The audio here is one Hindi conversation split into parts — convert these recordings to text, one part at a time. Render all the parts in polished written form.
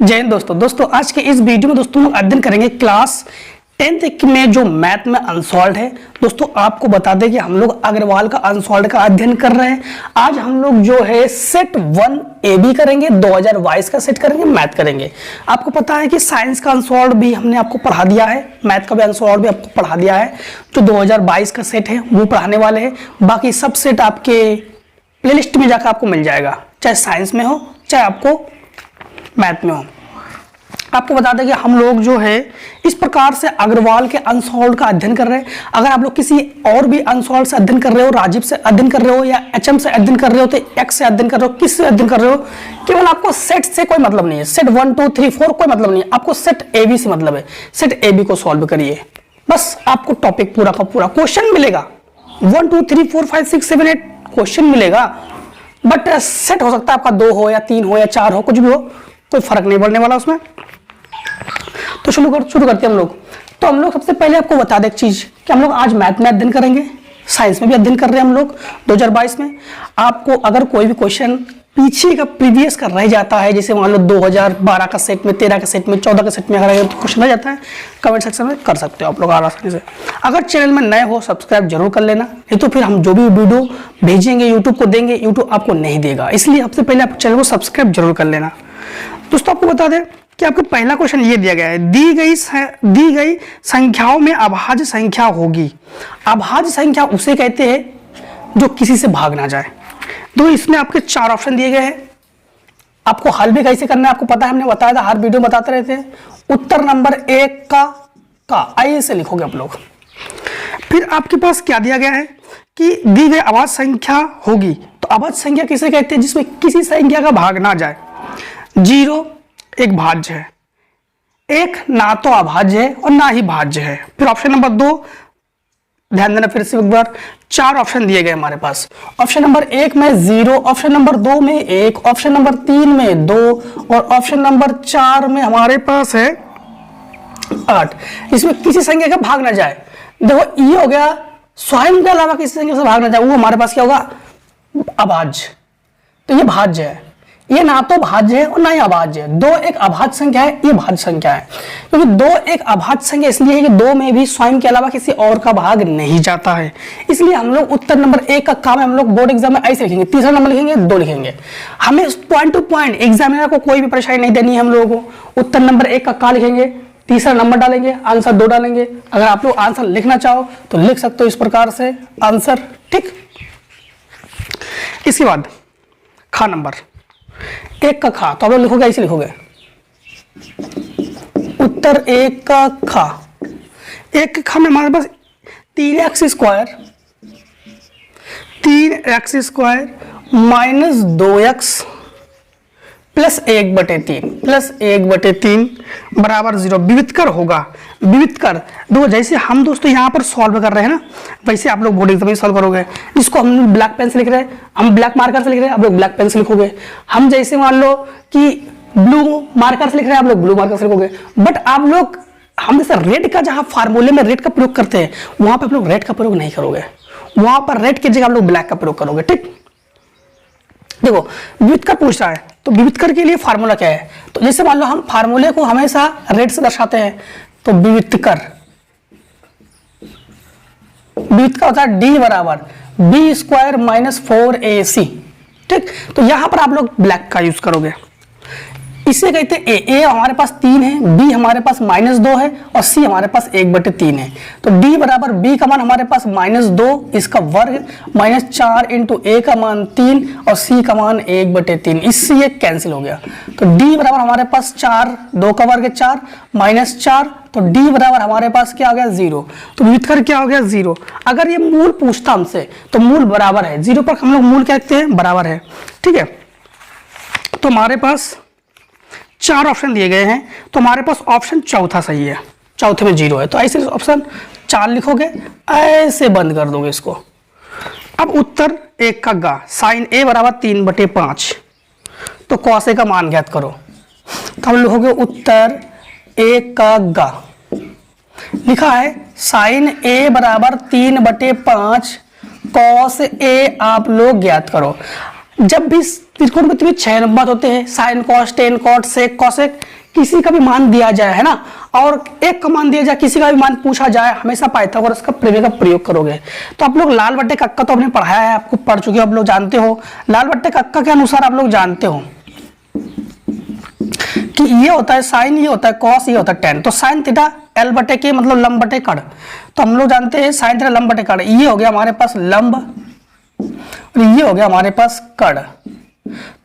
जय हिंद दोस्तों आज के इस वीडियो में दोस्तों हम अध्ययन करेंगे क्लास 10th में जो मैथ में अनसॉल्व्ड है। दोस्तों आपको बता दें कि हम लोग अग्रवाल का अनसॉल्व्ड का अध्ययन कर रहे हैं। आज हम लोग जो है सेट 1 AB करेंगे, 2022 का सेट करेंगे, मैथ करेंगे। आपको पता है कि साइंस का अनसॉल्व्ड भी हमने आपको पढ़ा दिया है, मैथ का भी अनसॉल्व्ड भी आपको पढ़ा दिया है। जो 2022 का सेट है वो पढ़ाने वाले हैं। बाकी सब सेट आपके प्लेलिस्ट में जाकर आपको मिल जाएगा, चाहे साइंस में हो चाहे आपको मैथ में हो। आपको बता दें कि हम लोग जो है इस प्रकार से अग्रवाल के अनसॉल्व्ड का अध्ययन कर रहे हैं। अगर आप लोग किसी और भी अनसॉल्व्ड से अध्ययन कर रहे हो, राजीव से अध्ययन कर रहे हो या HM से अध्ययन कर रहे हो, तो एक्स से अध्ययन कर रहे हो, किस से अध्ययन कर रहे हो, केवल आपको सेट से कोई मतलब नहीं है। सेट 1 2 3 4 कोई मतलब नहीं है, आपको सेट AB से मतलब है। सेट AB को सॉल्व करिए, बस आपको टॉपिक पूरा का पूरा क्वेश्चन मिलेगा। 1 2 3 4 5 6 7 8 क्वेश्चन मिलेगा, बट सेट हो सकता है आपका 2 हो या 3 हो या 4 हो, कुछ भी हो, कोई फर्क नहीं पड़ने वाला उसमें। तो शुरू करते हैं हम लोग। तो हम लोग सबसे पहले आपको बता दें एक चीज कि हम लोग आज मैथ में अध्ययन करेंगे, साइंस में भी अध्ययन कर रहे हैं हम लोग 2022 में। आपको अगर कोई भी क्वेश्चन पीछे का प्रीवियस का रह जाता है, जैसे मान लो 2012 का सेट में, 13 का सेट में, 14 का सेट में अगर क्वेश्चन रह जाता है, कमेंट सेक्शन में कर सकते हो आप लोग आसानी से। अगर चैनल में नए हो सब्सक्राइब जरूर कर लेना, नहीं तो फिर हम जो भी वीडियो भेजेंगे यूट्यूब को देंगे, यूट्यूब आपको नहीं देगा। इसलिए सबसे पहले आप चैनल को सब्सक्राइब जरूर कर लेना। दोस्तों आपको बता दें कि आपको पहला क्वेश्चन ये दिया गया है, दी गई संख्याओं में अभाज्य संख्या होगी। अभाज्य संख्या उसे कहते हैं जो किसी से भाग ना जाए। तो इसमें आपके 4 ऑप्शन दिए गए हैं। आपको हल भी कैसे करना है आपको पता है, हमने बताया था, हर वीडियो में बताते रहते हैं। उत्तर नंबर 1 का आइए से लिखोगे आप लोग। फिर आपके पास क्या दिया गया है कि दी गई अभाज्य संख्या होगी। तो अभाज्य संख्या किसे कहते हैं? जिसमें किसी संख्या का भाग ना जाए। 0 एक भाज्य है, 1 ना तो अभाज्य है और ना ही भाज्य है। फिर ऑप्शन नंबर 2, ध्यान देना फिर से एक बार, 4 ऑप्शन दिए गए हमारे पास। ऑप्शन नंबर 1 में 0, ऑप्शन नंबर 2 में 1, ऑप्शन नंबर 3 में 2 और ऑप्शन नंबर 4 में हमारे पास है 8। इसमें किसी संख्या का भाग ना जाए। देखो ये हो गया स्वयं के अलावा किसी संख्या से भाग ना जाए, वो हमारे पास क्या होगा? अभाज्य। तो ये भाज्य है, ये ना तो भाज्य है और ना ही अभाज्य है। 2 एक अभाज्य संख्या है, ये भाज्य संख्या है। क्योंकि 2 एक अभाज्य संख्या इसलिए है कि 2 में भी स्वयं के अलावा किसी और का भाग नहीं जाता है। इसलिए हम लोग उत्तर नंबर 1 का काम है, हम लोग बोर्ड एग्जाम में ऐसे लिखेंगे। तीसरा नंबर लिखेंगे, 2 लिखेंगे। हमें पॉइंट टू पॉइंट एग्जामिनर को कोई भी परेशानी नहीं देनी है हम लोगों को। उत्तर नंबर 1 का का लिखेंगे, तीसरा नंबर डालेंगे, आंसर 2 डालेंगे। अगर आप लोग आंसर लिखना चाहो तो लिख सकते हो इस प्रकार से आंसर, ठीक। इसके बाद खा नंबर 1 का खा, तो आप लोग लिखोगे ऐसे लिखोगे, उत्तर 1 का खा। 1 के खा में हमारे पास 3x square minus 2x plus 1/3 बराबर 0 विविधकर होगा। विविधकर दो, जैसे हम दोस्तों यहाँ पर सॉल्व कर रहे हैं ना, वैसे आप लोग बोर्ड एग्जाम में सॉल्व करोगे। जिसको हम ब्लैक पेन से लिख रहे हैं, हम ब्लैक मार्कर से लिख रहे हैं, आप लोग ब्लैक पेन से लिखोगे। हम जैसे मान लो कि ब्लू मार्कर से लिख रहे हैं, आप लोग ब्लू मार्कर से लिखोगे। बट आप लोग हम जैसे रेड का जहाँ फार्मूले में रेड का प्रयोग करते हैं, वहां पर आप लोग रेड का प्रयोग नहीं करोगे, वहां पर रेड की जगह आप लोग ब्लैक का प्रयोग करोगे, ठीक। देखो विविधकर पूछ रहा है, तो विविधकर के लिए फार्मूला क्या है? तो जैसे मान लो हम फार्मूले को हमेशा रेड से दर्शाते हैं, तो विविधकर होता है D बराबर B स्क्वायर माइनस 4AC, ठीक। तो यहां पर आप लोग ब्लैक का यूज करोगे। इसे कहते हैं ए हमारे पास 3 है, B हमारे पास -2 है और C हमारे पास 1/3 है। तो D बराबर B का मान हमारे पास -2, इसका वर्ग -4 इंटू A का मान 3 और C का मान 1/3। इससे ये कैंसिल हो गया। तो D बराबर हमारे पास 4, 2 का वर्ग 4 -4, तो D बराबर हमारे पास क्या हो गया? 0। तो विविधकर क्या हो गया? 0। अगर ये मूल पूछता हमसे तो मूल बराबर है 0 पर हम लोग मूल क्या कहते हैं? बराबर है, ठीक है। तो हमारे पास 4 ऑप्शन दिए गए हैं, तो हमारे पास ऑप्शन चौथा सही है, चौथे में 0 है। तो ऐसे ऑप्शन 4 लिखोगे, ऐसे बंद कर दोगे इसको। अब उत्तर 1 का गा, साइन A बराबर 3/5, तो cos A का मान ज्ञात करो। तो हम लिखोगे उत्तर 1 का गा, लिखा है साइन A बराबर 3/5 cos A आप लोग ज्ञात करो। जब भी त्रिकोणमिति में 6 नंबर होते हैं, sine cos, tan cot, sec cosec, किसी का भी मान दिया जाए, है ना, और एक का मान दिया जाए, किसी का भी मान पूछा जाए, हमेशा पाइथागोरस का प्रमेय का प्रयोग करोगे। तो आप लोग लाल बट्टे कक्का तो आपने पढ़ाया है, आपको पढ़ चुके हो, आप लोग जानते हो। लाल बट्टे कक्का के अनुसार आप लोग जानते हो कि ये होता है साइन, ये होता है कॉस, ये होता है टेन। तो साइन थीटा एल बटे के मतलब लंब बटे कड़। तो हम लोग जानते हैं साइन थीटा लंब बटे कड़, ये हो गया हमारे पास लंब और ये हो गया हमारे पास कड़।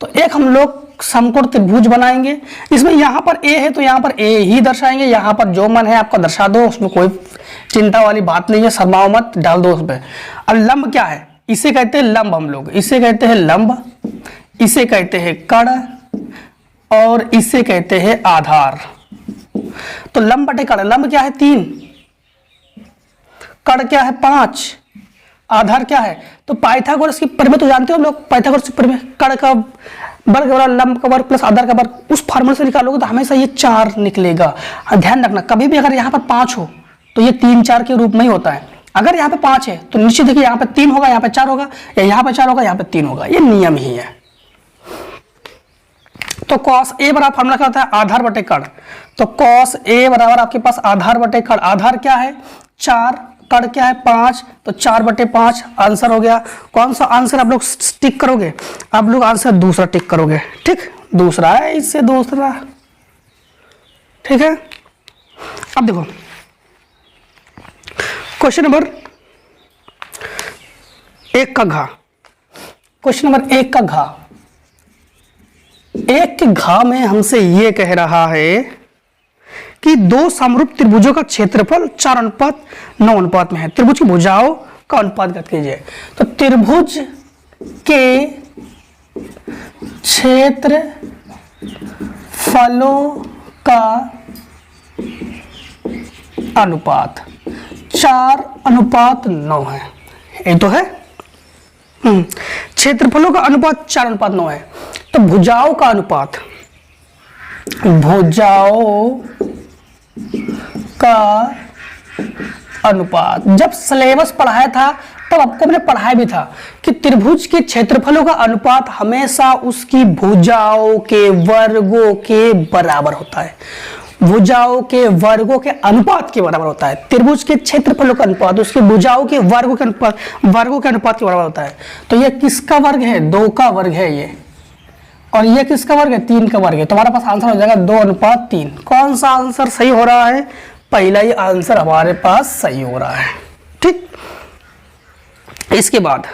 तो एक हम लोग समकोण त्रिभुज बनाएंगे। इसमें यहाँ पर ए है तो यहाँ पर ए ही दर्शाएंगे, यहाँ पर जो मन है आपका दर्शा दो, उसमें कोई चिंता वाली बात नहीं है, शर्माओ मत, डाल दो उसमें। अब लंब क्या है, इसे कहते हैं लंब, हम लोग इसे कहते हैं लंब, इसे कहते हैं कड़ और इसे कहते हैं आधार। तो लंब बटे कड़, लंब क्या है 3, कड़ क्या है 5, आधार क्या है, तो पाइथागोरस की प्रमेय तो जानते हो लोग, पाइथागोरस की प्रमेय, कड़ का वर्ग बराबर लंब का वर्ग प्लस आधार का वर्ग, उस फार्मूले से निकालोगे तो हमेशा ये 4 निकलेगा। ध्यान रखना कभी भी अगर यहाँ पर 5 हो तो ये 3 4 के रूप में ही होता है। अगर यहाँ पे 5 है तो निश्चित देखिए यहाँ पे 3 होगा, यहाँ पे 4 होगा, या यहाँ पे 4 होगा, यहाँ पे 3 होगा, ये नियम ही है। तो cos a बराबर फार्मूला क्या होता है, आधार बटे कड़। तो cos a बराबर आपके पास आधार बटे कड़, आधार क्या है 4, कड़ क्या है 5, तो 4 बटे 5 आंसर हो गया। कौन सा आंसर आप लोग टिक करोगे, आप लोग आंसर दूसरा टिक करोगे, ठीक, दूसरा है, इससे दूसरा, ठीक है। अब देखो क्वेश्चन नंबर 1 का घा, क्वेश्चन नंबर 1 का घा, 1 के घा में हमसे ये कह रहा है कि दो समरूप त्रिभुजों का क्षेत्रफल 4:9 में है। त्रिभुज की भुजाओं का अनुपात ज्ञात कीजिए। तो त्रिभुज के क्षेत्रफलों का अनुपात 4:9 है, ये तो है। क्षेत्रफलों का अनुपात 4:9 है। तो भुजाओं का अनुपात, भुजाओं का अनुपात, जब सिलेबस पढ़ाया था तब आपको मैंने पढ़ाया भी था कि त्रिभुज के क्षेत्रफलों का अनुपात हमेशा उसकी भुजाओं के वर्गों के बराबर होता है, भुजाओं के वर्गों के अनुपात के बराबर होता है। त्रिभुज के क्षेत्रफलों का अनुपात उसके भुजाओं के वर्गों के अनुपात के बराबर होता है। तो ये किसका वर्ग है, 2 का वर्ग है ये, और ये किसका वर्ग है, 3 का वर्ग है। तुम्हारे पास आंसर हो जाएगा 2:3। कौन सा आंसर सही हो रहा है, पहला ही आंसर हमारे पास सही हो रहा है, ठीक। इसके बाद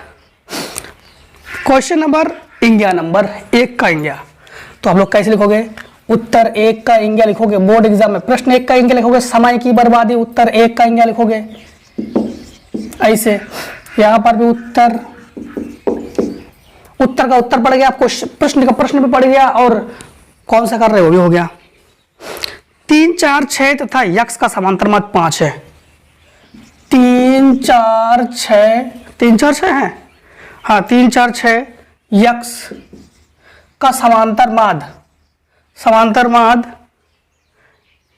क्वेश्चन नंबर 1 का इंडिया, तो आप लोग कैसे लिखोगे, उत्तर 1 का इंडिया लिखोगे, बोर्ड एग्जाम में प्रश्न 1 का इंडिया लिखोगे, समय की बर्बादी, उत्तर 1 का इंडिया लिखोगे ऐसे। यहां पर भी उत्तर का उत्तर पड़ गया, आपको प्रश्न का प्रश्न भी पड़ गया, और कौन सा कर रहे हो वो भी हो गया। 3 4 6 तथा यक्स का समांतर माद 5 है। 3 4 6 है, हाँ 3 4 6 यक्स का समांतर माद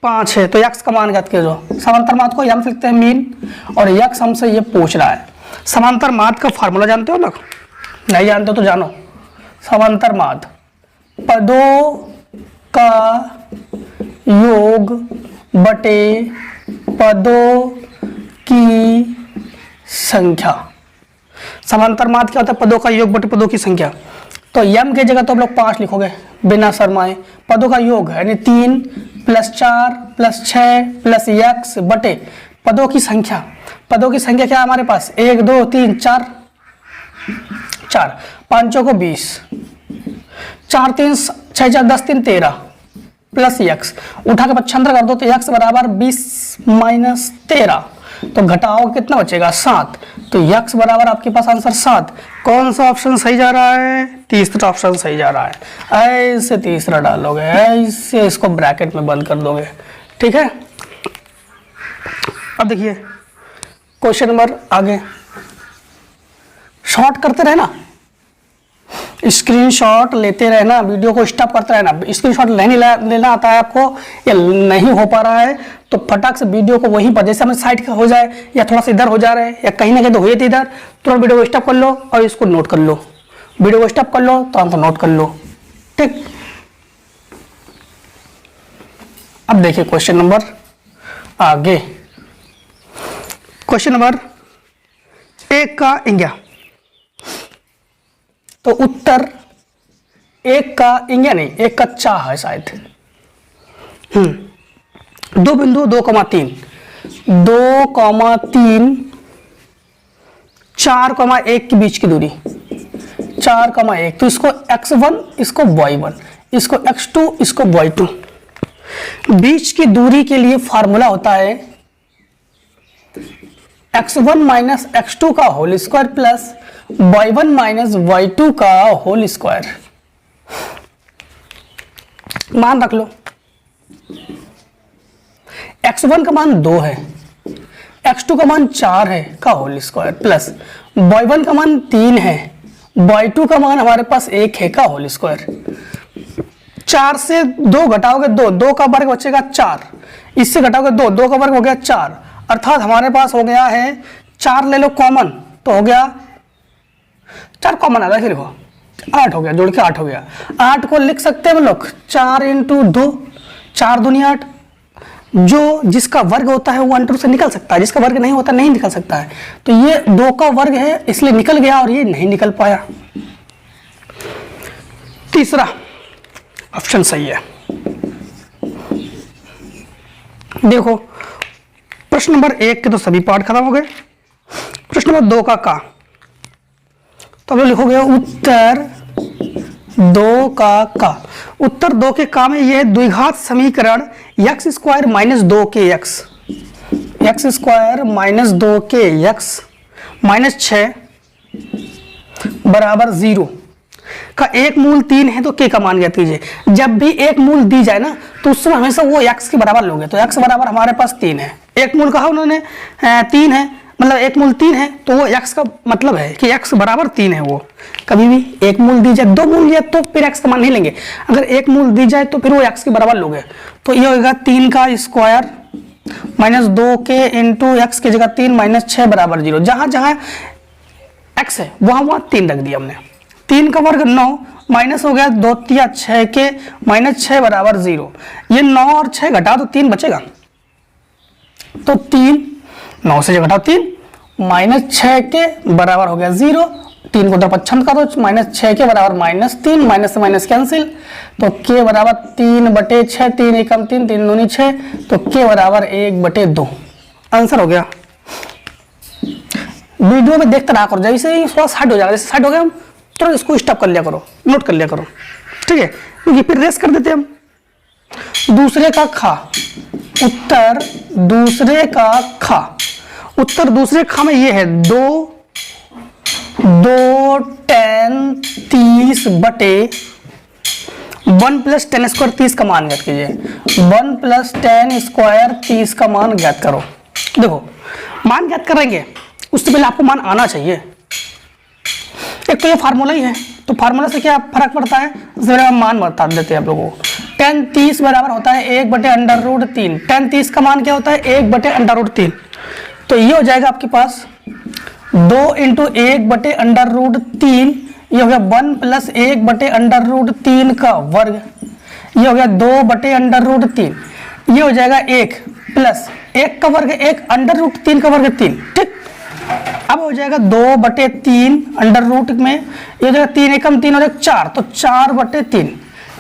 5 है। तो यक्स का मान ज्ञात कीजिए। समांतर माद को हम लिखते हैं मीन, और यक्स हमसे ये पूछ रहा है। समांतर माद का फार्मूला जानते हो ना, नहीं जानते हो तो जानो। समांतर माद पदों का योग बटे पदों की संख्या। समांतर माद क्या होता है, पदों का योग बटे पदों की संख्या। तो यम की जगह तो हम लोग 5 लिखोगे बिना शर्माए। पदों का योग यानी 3 + 4 + 6 + यक्स बटे पदों की संख्या। पदों की संख्या क्या है हमारे पास, 1 2 3 4, 5 को 20, 4 3 6 4 10 3 13 प्लस यक्स, उठा के पक्षांतर कर दो तो यक्स बराबर 20 - 13, तो घटाओ कितना बचेगा 7। तो यक्स बराबर आपके पास आंसर 7। कौन सा ऑप्शन सही जा रहा है, तीसरा ऑप्शन सही जा रहा है। ऐसे तीसरा डालोगे, ऐसे इसको ब्रैकेट में बंद कर दोगे, ठीक है। अब देखिए क्वेश्चन नंबर आगे, शॉर्ट करते रहना, स्क्रीनशॉट लेते रहना, वीडियो को स्टॉप करते रहना। स्क्रीनशॉट नहीं लेना आता है आपको या नहीं हो पा रहा है तो फटाक से वीडियो को वहीं पर, जैसे हमें साइड का हो जाए या थोड़ा सा इधर हो जा रहे हैं या कहीं ना कहीं तो हुए थे इधर, तुरंत वीडियो को स्टॉप कर लो और इसको नोट कर लो। वीडियो को स्टॉप कर लो तो आंसर नोट कर लो। ठीक, अब देखिए क्वेश्चन नंबर आगे। क्वेश्चन नंबर 1 का इंग्या, तो उत्तर 1 का इंग्या नहीं, 1 का चा है शायद। 2 बिंदु 2,3 4,1 के बीच की दूरी 4,1, तो इसको x1 इसको y1 इसको x2 इसको y2। बीच की दूरी के लिए फार्मूला होता है x1 माइनस x2 का whole square plus y1 minus y2 का होल स्क्वायर। मान रख लो x1 का मान 2 है, x2 का मान 4 है का होल स्क्वायर प्लस y1 का मान 3 है, y2 का मान हमारे पास 1 है का होल स्क्वायर। 4 से 2 घटाओगे 2, 2 का वर्ग बचेगा 4, इससे घटाओगे 2, 2 का वर्ग हो गया 4, अर्थात हमारे पास हो गया है 4 ले लो कॉमन तो हो गया 4 कॉमन आ गया, फिर 8 हो गया, जोड़ के 8 हो गया। 8 को लिख सकते हैं हम लोग 4 × 2, 4 दूनी 8। जो जिसका वर्ग होता है वो 1/2 से निकल सकता है, जिसका वर्ग नहीं होता नहीं निकल सकता है। तो ये 2 का वर्ग है इसलिए निकल गया और ये नहीं निकल पाया। तीसरा ऑप्शन सही है। देखो प्रश्न नंबर 1 के तो सभी पार्ट खत्म हो गए। प्रश्न नंबर 2 का तो हम लिखोगे उत्तर 2 का। उत्तर 2 के का में यह द्विघात समीकरण x स्क्वायर माइनस 2 के x स्क्वायर माइनस 2 के x माइनस 6 बराबर 0 का एक मूल 3 है तो k का मान ज्ञात कीजिए। जब भी एक मूल दी जाए ना तो उस समय हमेशा वो x के बराबर लोगे, तो x बराबर हमारे पास 3 है। एक मूल कहा उन्होंने 3 है, मतलब एक मूल 3 है तो वो x का मतलब है कि x बराबर 3 है। वो कभी भी एक मूल दी जाए, 2 मूल दिया तो फिर x का मान नहीं लेंगे, अगर एक मूल दी जाए तो फिर वो x के बराबर लोगे। तो ये होगा 3 का स्क्वायर माइनस 2 के इंटू x की जगह 3 माइनस 6 बराबर 0। जहां जहां x है वहां वहां 3 रख दिया हमने। 3 का वर्ग 9 माइनस हो गया 2 तिया 6 के माइनस 6 बराबर 0। ये 9 और 6 घटा तो 3 बचेगा, तो 3 9 से घटाओ 3 माइनस 6 के बराबर हो गया 0। 3 को 55 करो, माइनस 6 के बराबर माइनस 3, माइनस से माइनस कैंसिल, तो k बराबर 3/6, 3 एकम 3, 3 दूनी 6, तो k बराबर 1/2 आंसर हो गया। वीडियो में देखते रहा करो, जैसे ही थोड़ा हट हो जाएगा, जैसे हट हो गया हम तुरंत इसको स्टॉप कर लिया करो, नोट कर लिया करो, ठीक है, क्योंकि फिर रेस कर देते हम। दूसरे का खा, उत्तर दूसरे का खा। उत्तर दूसरे खा में ये है 2 tan 30 बटे 1 + tan स्क्वायर 30 का मान ज्ञात कीजिए। 1 + tan स्क्वायर 30 का मान ज्ञात करो। देखो मान ज्ञात करेंगे उससे पहले आपको मान आना चाहिए। एक तो ये फार्मूला ही है, तो फार्मूला से क्या फर्क पड़ता है, जरा मान बता देते हैं आप लोगों को। tan 30 बराबर होता है 1/√3। tan 30 का मान क्या होता है 1/√3। तो ये हो जाएगा आपके पास 2 × 1/√3, ये हो गया 1 + 1/√3 का वर्ग, ये हो गया 2/√3, ये हो जाएगा 1 प्लस 1 का वर्ग 1 √3 का वर्ग 3, ठीक। अब हो जाएगा 2/3 अंडर रूट में, ये हो जाएगा 3 एकम 3 और 1 4, तो 4/3।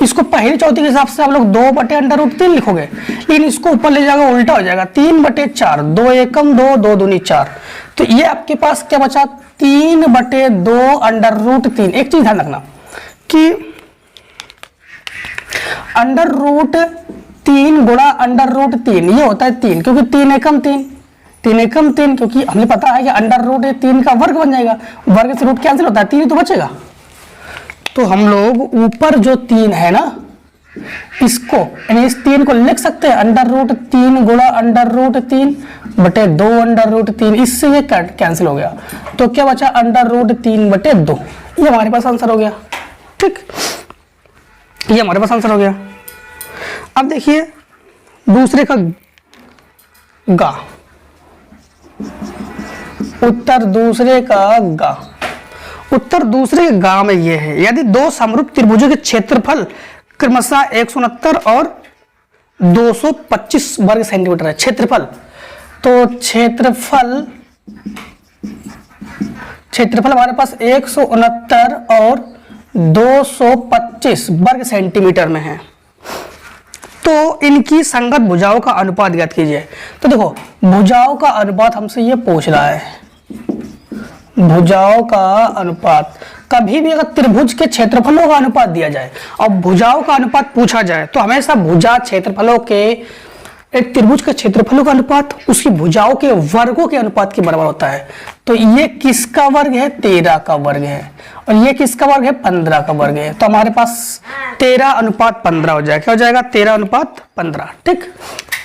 इसको पहली चौथी के हिसाब से आप लोग 2/√3 लिखोगे, लेकिन इसको ऊपर ले जाएगा उल्टा हो जाएगा 3/4, 2 एकम 2, 2 दूनी 4। तो ये आपके पास क्या बचा 3/2 √3। एक चीज ध्यान रखना कि √3 गुणा √3 ये होता है 3, क्योंकि 3 एकम 3, 3 एकम 3, क्योंकि हमें पता है कि √3 का वर्ग बन जाएगा, वर्ग से रूट कैंसिल होता है, 3 ही तो बचेगा। तो हम लोग ऊपर जो 3 है ना इसको, यानी इस 3 को लिख सकते हैं √3 गुणा √3 बटे 2 √3, इससे ये कैंसिल हो गया। तो क्या बचा √3/2, ये हमारे पास आंसर हो गया, ठीक, ये हमारे पास आंसर हो गया। अब देखिए दूसरे का गा, उत्तर दूसरे का गा। उत्तर दूसरे के गांव में ये है। यदि दो समरूप त्रिभुजों के क्षेत्रफल क्रमशः 169 और 225 वर्ग सेंटीमीटर है क्षेत्रफल, तो क्षेत्रफल हमारे पास 169 और 225 वर्ग सेंटीमीटर में है, तो इनकी संगत भुजाओं का अनुपात ज्ञात कीजिए। तो देखो भुजाओं का अनुपात हमसे ये पूछ रहा है, भुजाओं का अनुपात। कभी भी अगर त्रिभुज के क्षेत्रफलों का अनुपात दिया जाए और भुजाओं का अनुपात पूछा जाए तो हमेशा भुजा क्षेत्रफलों के, एक त्रिभुज के क्षेत्रफलों का अनुपात उसकी भुजाओं के वर्गों के अनुपात के बराबर होता है। तो ये किसका वर्ग है? 13 का वर्ग है, और ये किसका वर्ग है? 15 का वर्ग है। तो हमारे पास 13:15 हो जाएगा। क्या हो जाएगा? 13:15। ठीक,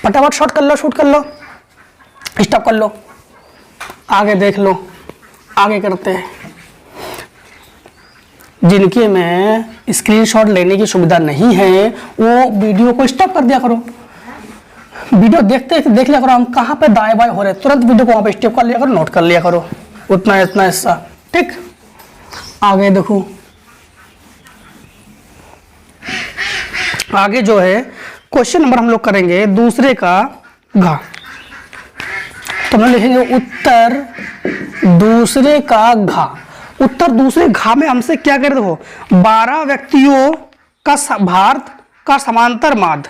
फटाफट शॉर्ट कर लो, शूट कर लो, स्टॉप कर लो, आगे देख लो, आगे करते हैं। जिनके में स्क्रीनशॉट लेने की सुविधा नहीं है वो वीडियो को स्टॉप कर दिया करो, वीडियो देखते देख लिया करो। हम कहाँ पे दाएं बाएं हो रहे हैं, तुरंत वीडियो को वहाँ पे स्टॉप कर लिया करो, नोट कर लिया करो, उतना इतना हिस्सा। ठीक, आगे देखो, आगे जो है क्वेश्चन नंबर हम लोग करेंगे दूसरे का घा। तो हम लिखेंगे उत्तर दूसरे का घा। उत्तर दूसरे घा में हमसे क्या करे? देखो 12 व्यक्तियों का भार का समांतर माध्य,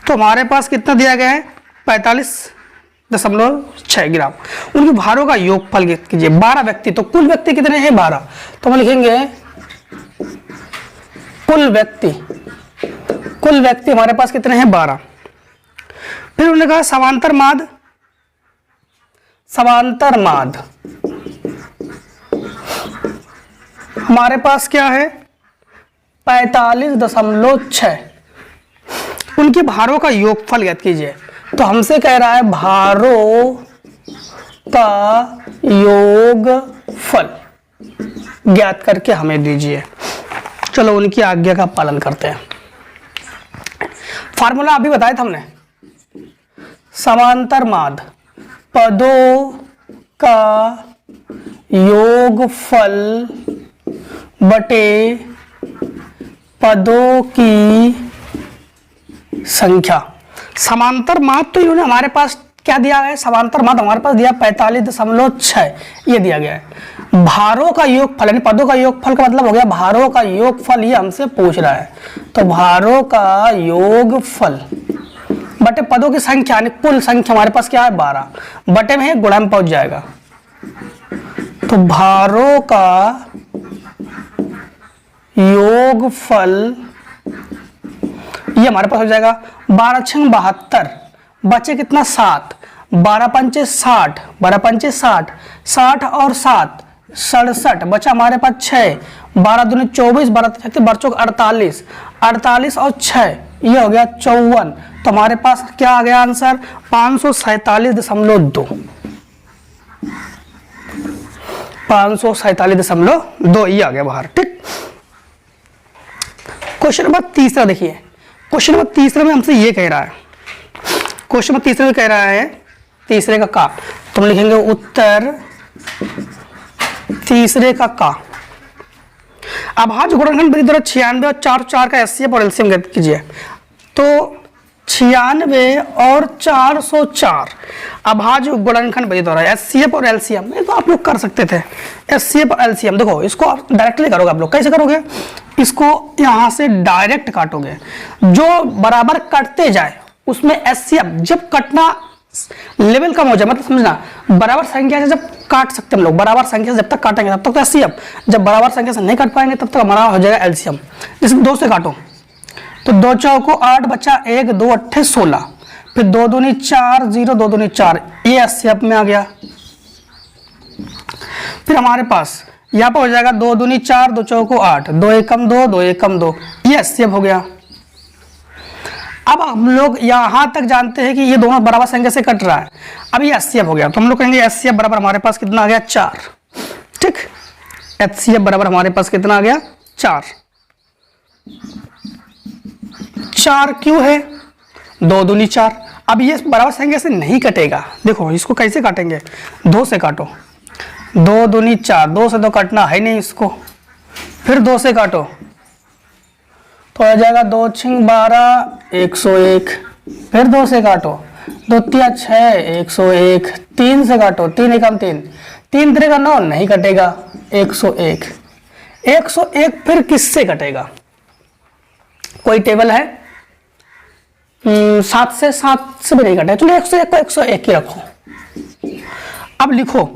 तो हमारे पास कितना दिया गया है? 45.6 ग्राम। उनके भारों का योगफल ज्ञात कीजिए। 12 व्यक्ति, तो कुल व्यक्ति कितने हैं? 12। तो हम लिखेंगे कुल व्यक्ति हमारे पास कितने हैं? 12। फिर उन्होंने कहा समांतर माध्य हमारे पास क्या है? 45.6। उनके भारों का योगफल ज्ञात कीजिए। तो हमसे कह रहा है भारों का योगफल ज्ञात करके हमें दीजिए। चलो उनकी आज्ञा का पालन करते हैं। फार्मूला अभी बताया था हमने, समांतर माध्य पदों का योगफल बटे पदों की संख्या। समांतर माध्य तो इन्होंने हमारे पास क्या दिया है? समांतर माध्य हमारे पास दिया 45.6, ये दिया गया है। भारों का योगफल यानी पदों का योगफल का मतलब हो गया भारों का योगफल, ये हमसे पूछ रहा है। तो भारों का योगफल बटे पदों की संख्या यानी कुल संख्या हमारे पास क्या है? 12, बटे में है गुणा में पहुंच जाएगा। तो भारों का योगफल ये हमारे पास हो जाएगा 12 × 72, बचे कितना? 7, 12 पंचे 60, 12 पंचे 60, 60 और 7 67, बचा हमारे पास 6, 12 दूनी 24, 12 बच्चों 48, 48 और 6 ये हो गया 54। तो हमारे पास क्या आ गया आंसर? 547.2, 547.2 ये आ गया बाहर। ठीक, क्वेश्चन नंबर तीसरा देखिए। क्वेश्चन नंबर तीसरे में हमसे ये कह रहा है, क्वेश्चन नंबर तीसरे में कह रहा है तीसरे का का। तो हम लिखेंगे उत्तर तीसरे का का। अभाज्य गुणनखंड विधि द्वारा 96 और 404 का एचसीएफ और एलसीएम ज्ञात कीजिए। तो 96 और 404 अभाज्य गुणनखंड विधि द्वारा एचसीएफ और एलसीएम, ये तो आप लोग कर सकते थे। एचसीएफ और एलसीएम देखो इसको आप डायरेक्टली करोगे। आप लोग कैसे करोगे? इसको यहां से डायरेक्ट काटोगे, जो बराबर कटते जाए उसमें एचसीएफ जब कटना लेवल कम हो जाए, मतलब समझना बराबर संख्या से जब काट सकते हम लोग, बराबर संख्या से जब तक काटेंगे तब तक तो एचसीएफ, जब बराबर संख्या से नहीं काट पाएंगे तब तक हमारा हो जाएगा एलसीएम। जैसे 2 से काटो तो 2 चौको 8 बचा 1, 2 अट्ठे 16, फिर 2 दूनी 4, 0 2 दूनी 4, ये एचसीएफ में आ गया। फिर हमारे पास यहाँ पर हो जाएगा 2 दूनी 4, 2 चौको 8, 2 एकम 2, 2 एकम 2, ये एचसीएफ हो गया। अब हम लोग यहां तक जानते हैं कि ये दोनों बराबर संख्या से कट रहा है। अब ये एचसीएफ हो गया, तो हम लोग कहेंगे एचसीएफ बराबर हमारे पास कितना आ गया? 4। ठीक, एचसीएफ बराबर हमारे पास कितना आ गया? 4। 4 क्यों है? 2 दूनी 4। अब ये बराबर संख्या से नहीं कटेगा। देखो इसको कैसे काटेंगे? 2 से काटो, 2 दूनी 4, 2 से तो काटना है नहीं इसको, फिर 2 से काटो तो आ जाएगा 2 छिंग 12 101, फिर 2 से काटो 2 तिया 6 101, 3 से काटो 3 एकम 3, 3 3 का 9 नहीं कटेगा 101, 101 फिर किससे कटेगा? कोई टेबल है 7 से भी नहीं कटे, चलो 101 को 101 ही रखो। अब लिखो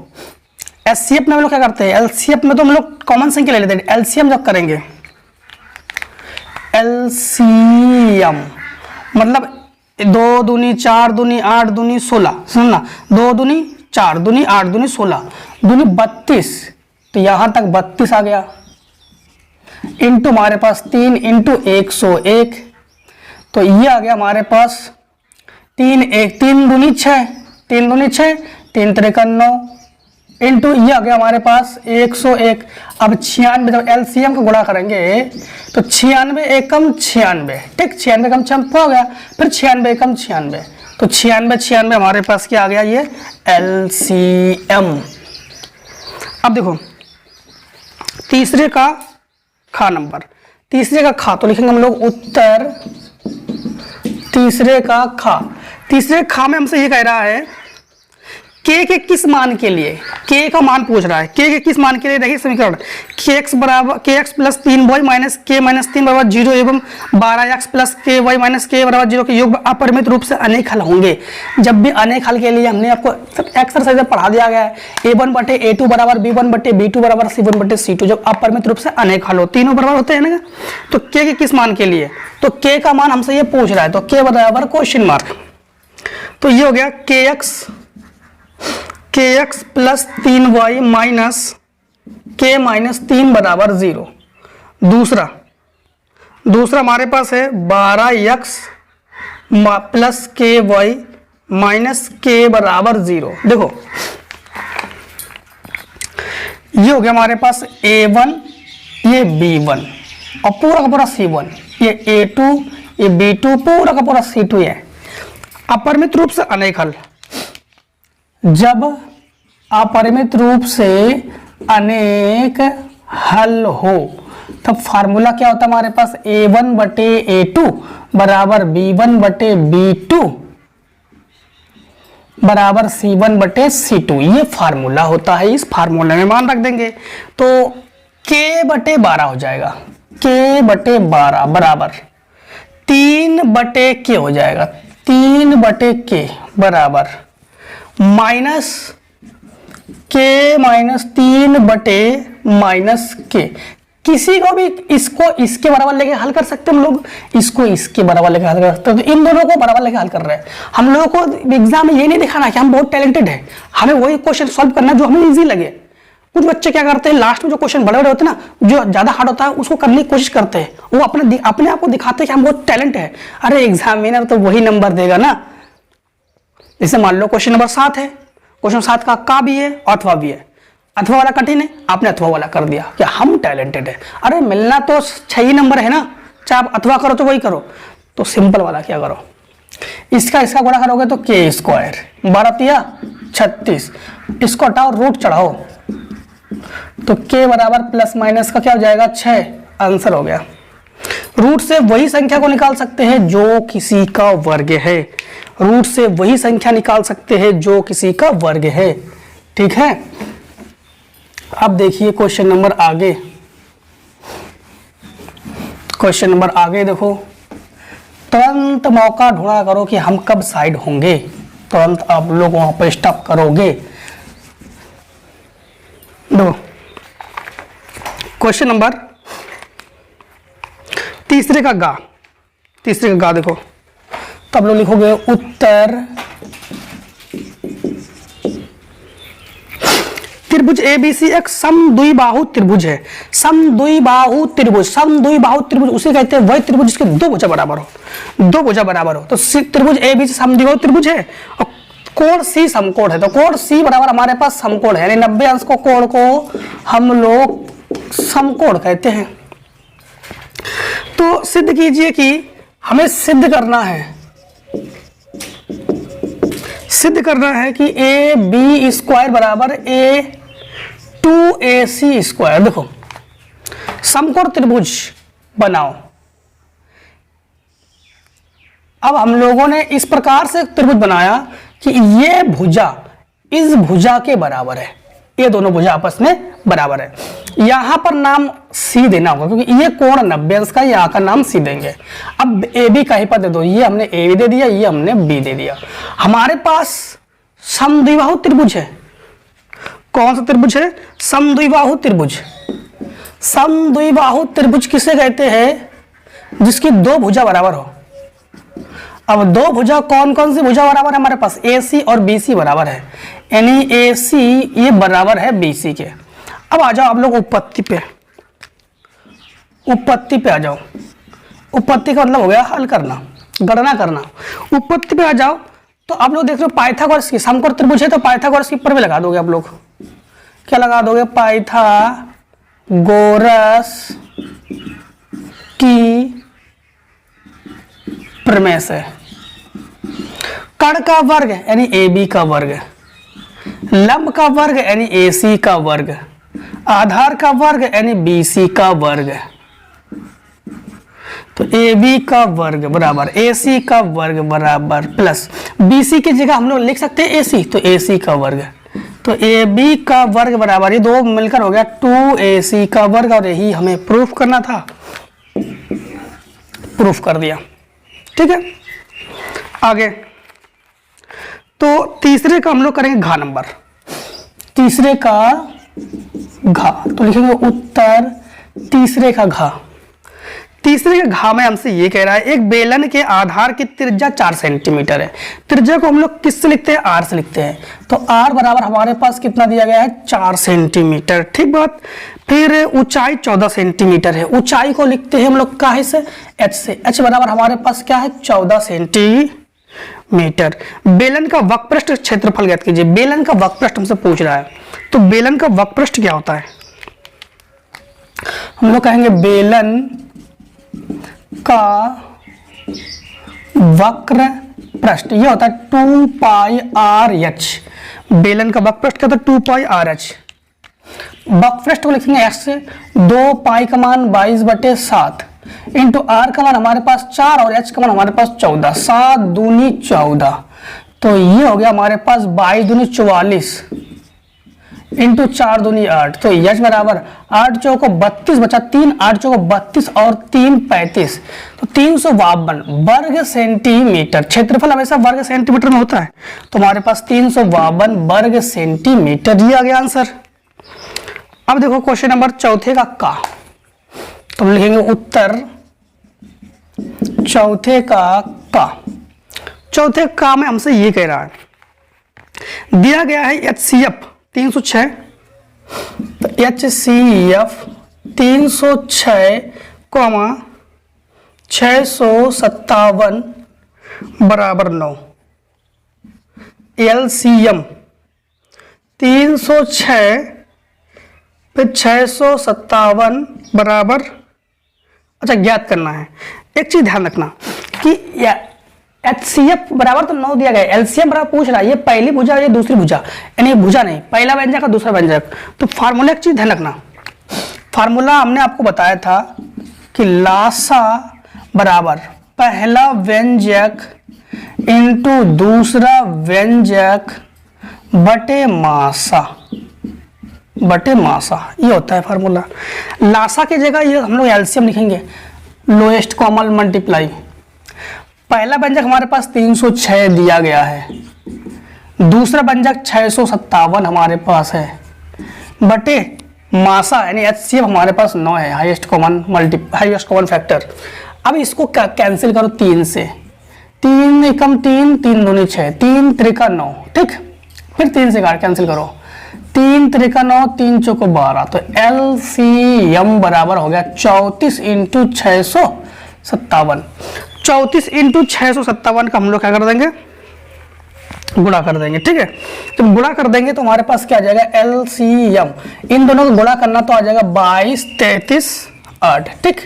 एचसीएफ में हम लोग क्या करते हैं, एलसीएफ में तो हम लोग कॉमन संख्या ले लेते हैं, एलसीएम जब करेंगे एलसीएम मतलब 2 दूनी 4 दूनी 8 दूनी 16, सुनना 2 दूनी 4 दूनी 8 दूनी 16 दूनी 32, तो यहां तक 32 आ गया, इंटू हमारे पास 3 इंटू 101, तो ये आ गया हमारे पास 3 दूनी 6, 3 दूनी 6, 3 3 9 इंटू ये आ गया हमारे पास 101। अब 96 जब एलसीएम को गुणा करेंगे तो 96 एकम 96, ठीक 96 एकम 96 हो गया, फिर 96 एकम 96, तो 96 हमारे पास क्या आ गया ये एलसीएम। अब देखो तीसरे का खा नंबर, तीसरे का खा तो लिखेंगे हम लोग उत्तर तीसरे का खा। तीसरे खा में हमसे ये कह रहा है के किस मान के लिए, के का मान पूछ रहा है, के किस मान के लिए। देखिए समीकरण के एक्स प्लस 3y माइनस के माइनस 3 बराबर 0 एवं 12x प्लस के वाई माइनस के बराबर 0 के योग अपरिमित रूप से अनेक हल होंगे। जब भी अनेक हल के लिए हमने आपको एक्सरसाइज में पढ़ा दिया गया है, a1 बटे a2 बराबर b1 बटे b2 बराबर c1 बटे c2, जब अपरिमित रूप से अनेक हल हो तीनों बराबर होते हैं ना, तो के किस मान के लिए, तो के का मान हमसे ये पूछ रहा है, तो के बराबर क्वेश्चन मार्क, तो ये हो गया के एक्स प्लस 3y माइनस के माइनस 3 बराबर 0। दूसरा हमारे पास है 12x प्लस के वाई माइनस के बराबर 0। देखो ये हो गया हमारे पास a1, ये b1 और पूरा का पूरा c1, ये a2, ये b2, पूरा का पूरा c2 है। अपरिमित रूप से अनेक हल, जब अपरिमित रूप से अनेक हल हो तब फार्मूला क्या होता है हमारे पास, a1 बटे a2 बराबर b1 बटे b2 बराबर c1 बटे c2, ये फार्मूला होता है। इस फार्मूले में मान रख देंगे तो k बटे 12 हो जाएगा, k बटे 12 बराबर 3 बटे k हो जाएगा, 3 बटे k बराबर माइनस के माइनस 3 बटे माइनस के। किसी को भी इसको इसके बराबर लेके हल कर सकते हैं हम लोग, इसको इसके बराबर लेके हल कर सकते हैं, तो इन दोनों को बराबर लेके हल कर रहे हैं। हम लोगों को एग्जाम में ये नहीं दिखाना कि हम बहुत टैलेंटेड है, हमें वही क्वेश्चन सॉल्व करना जो हमें इजी लगे। कुछ बच्चे क्या करते हैं, लास्ट में जो क्वेश्चन बड़े बड़े होते हैं ना, जो ज्यादा हार्ड होता है उसको करने की कोशिश करते हैं, वो अपने आप को दिखाते हैं कि हम बहुत टैलेंट है। अरे एग्जामिनर तो वही नंबर देगा ना। जैसे मान लो क्वेश्चन नंबर 7 है, क्वेश्चन 7 का भी है अथवा भी है, अथवा वाला कठिन है, आपने अथवा वाला कर दिया कि हम टैलेंटेड है। अरे मिलना तो 6 ही नंबर है ना, चाहे आप अथवा करो तो वही करो, तो सिंपल वाला क्या करो, इसका गुणा करोगे तो के स्क्वायर 12 36, इसको हटाओ रूट चढ़ाओ तो के बराबर प्लस माइनस का क्या हो जाएगा 6, आंसर हो गया। रूट से वही संख्या को निकाल सकते हैं जो किसी का वर्ग है, रूट से वही संख्या निकाल सकते हैं जो किसी का वर्ग है, ठीक है। अब देखिए क्वेश्चन नंबर आगे, क्वेश्चन नंबर आगे देखो, तुरंत मौका ढूंढा करो कि हम कब साइड होंगे, तुरंत आप लोग वहां पर स्टॉप करोगे। दो क्वेश्चन नंबर तीसरे का गा देखो, तब लोग लिखोगे उत्तर त्रिभुज ABC एक समद्विबाहु त्रिभुज है। समद्विबाहु त्रिभुज उसे कहते हैं वही त्रिभुज जिसके दो भुजा बराबर हो, तो त्रिभुज ABC समद्विबाहु त्रिभुज है और कोण C समकोण है, तो कोण C बराबर हमारे पास समकोण है, यानी 90 अंश को कोण को हम लोग समकोण कहते हैं। तो सिद्ध कीजिए कि हमें सिद्ध करना है कि AB स्क्वायर बराबर 2ac²। देखो समकोण त्रिभुज बनाओ। अब हम लोगों ने इस प्रकार से त्रिभुज बनाया कि ये भुजा इस भुजा के बराबर है, ये दोनों भुजा आपस में बराबर है। यहां पर नाम सी देना होगा क्योंकि ये कोण 90 अंश का, यहां का नाम सी देंगे। अब ए बी का ही पद दे दो, ये हमने ए बी दे दिया, ये हमने बी दे दिया। हमारे पास समद्विबाहु त्रिभुज है। कौन सा त्रिभुज है? समद्विबाहु त्रिभुज। समद्विबाहु त्रिभुज किसे कहते हैं? जिसकी दो भुजा बराबर हो। अब दो भुजा कौन कौन सी भुजा बराबर है हमारे पास? AC और BC बराबर है, यानी AC ये बराबर है BC के। अब आ जाओ आप लोग उत्पत्ति पे, उत्पत्ति पे आ जाओ। उत्पत्ति का मतलब हो गया हल करना, गणना करना। उत्पत्ति पे आ जाओ तो आप लोग देख रहे हो पाइथागोरस की समकोण त्रिभुज है, तो पाइथागोरस की ऊपर भी लगा दोगे आप लोग। क्या लगा दोगे? पाइथागोरस की प्रमेय से। कर्ण का वर्ग यानी AB का वर्ग, लंब का वर्ग यानी AC का वर्ग, आधार का वर्ग यानी BC का वर्ग। तो AB का वर्ग बराबर AC का वर्ग बराबर प्लस BC की जगह हम लोग लिख सकते हैं AC, तो AC का वर्ग। तो AB का वर्ग बराबर, ये दो मिलकर हो गया 2AC का वर्ग, और यही हमें प्रूफ करना था, प्रूफ कर दिया। ठीक है, आगे तो तीसरे का हम लोग करेंगे घा नंबर। तीसरे का घा तो लिखेंगे उत्तर तीसरे का घा। तीसरे के घा में हमसे ये कह रहा है एक बेलन के आधार की त्रिज्या 4 सेंटीमीटर है। त्रिज्या को हम लोग किससे लिखते हैं? R से लिखते हैं। तो R बराबर हमारे पास कितना दिया गया है? 4 सेंटीमीटर। ठीक बात। फिर ऊंचाई 14 सेंटीमीटर है। ऊंचाई को लिखते हैं हम लोग काहे से? H से। H बराबर हमारे पास क्या है? 14 सेंटीमीटर। बेलन का वक्रपृष्ठ क्षेत्रफल ज्ञात कीजिए। बेलन का वक्रपृष्ठ हमसे पूछ रहा है, तो बेलन का वक्रपृष्ठ क्या होता है? हम लोग कहेंगे बेलन का वक्र पृष्ठ ये होता है 2πRh। बेलन का वक्र पृष्ठ क्या होता है? 2πRh। वक्र पृष्ठ को लिखेंगे S से। 2 पाई का मान 22/7 इंटू R का मान हमारे पास 4 और H का मान हमारे पास 14। 7 दूनी 14, तो ये हो गया हमारे पास 22 दूनी 44 इंटू 4 दूनी 8। तो H बराबर 8 चौको 32 बचा 3, 8 चौको 32 और 3 35, तो 352 वर्ग सेंटीमीटर। क्षेत्रफल हमेशा वर्ग सेंटीमीटर में होता है, तो हमारे पास 352 वर्ग सेंटीमीटर, ये आ गया आंसर। अब देखो क्वेश्चन नंबर चौथे का तो हम लिखेंगे उत्तर चौथे का। चौथे का में हमसे ये कह रहा है, दिया गया है HCF 306, तो HCF 306, 657 बराबर 9। LCM 306 फिर 657 बराबर, अच्छा ज्ञात करना है। एक चीज ध्यान रखना कि HCF बराबर तो 9 दिया गया, LCM बराबर पूछ रहा है, ये पहली भुजा ये दूसरी भुजा, यानी भुजा नहीं, पहला व्यंजक का दूसरा व्यंजक। तो फार्मूला एक चीज ध्यान रखना, फार्मूला हमने आपको बताया था कि लासा बराबर पहला व्यंजक इंटू दूसरा व्यंजक बटे मासा, ये होता है फार्मूला। लासा की जगह ये हम लोग एलसीएम लिखेंगे, लोएस्ट कॉमन मल्टीप्लाई। पहला व्यंजक हमारे पास 306 दिया गया है, दूसरा व्यंजक 657 हमारे पास है, बटे मासा यानी एचसीएफ हमारे पास 9 है, हाईएस्ट कॉमन फैक्टर। अब इसको कैंसिल करो 3 से, 3 एकम 3, 3 दूनी 6, 3 त्रिका 9, ठीक। फिर 3 से कैंसिल करो, 3 त्रिका 9, 3 चौको 12, तो एलसीएम बराबर हो गया 34 इंटू 657। 34 इंटू 657 का हम लोग क्या कर देंगे, गुणा कर देंगे, ठीक है। जब गुणा कर देंगे तो हमारे पास क्या आ जाएगा, एलसीएम, इन दोनों को गुणा करना तो आ जाएगा 22, 33, 8, ठीक।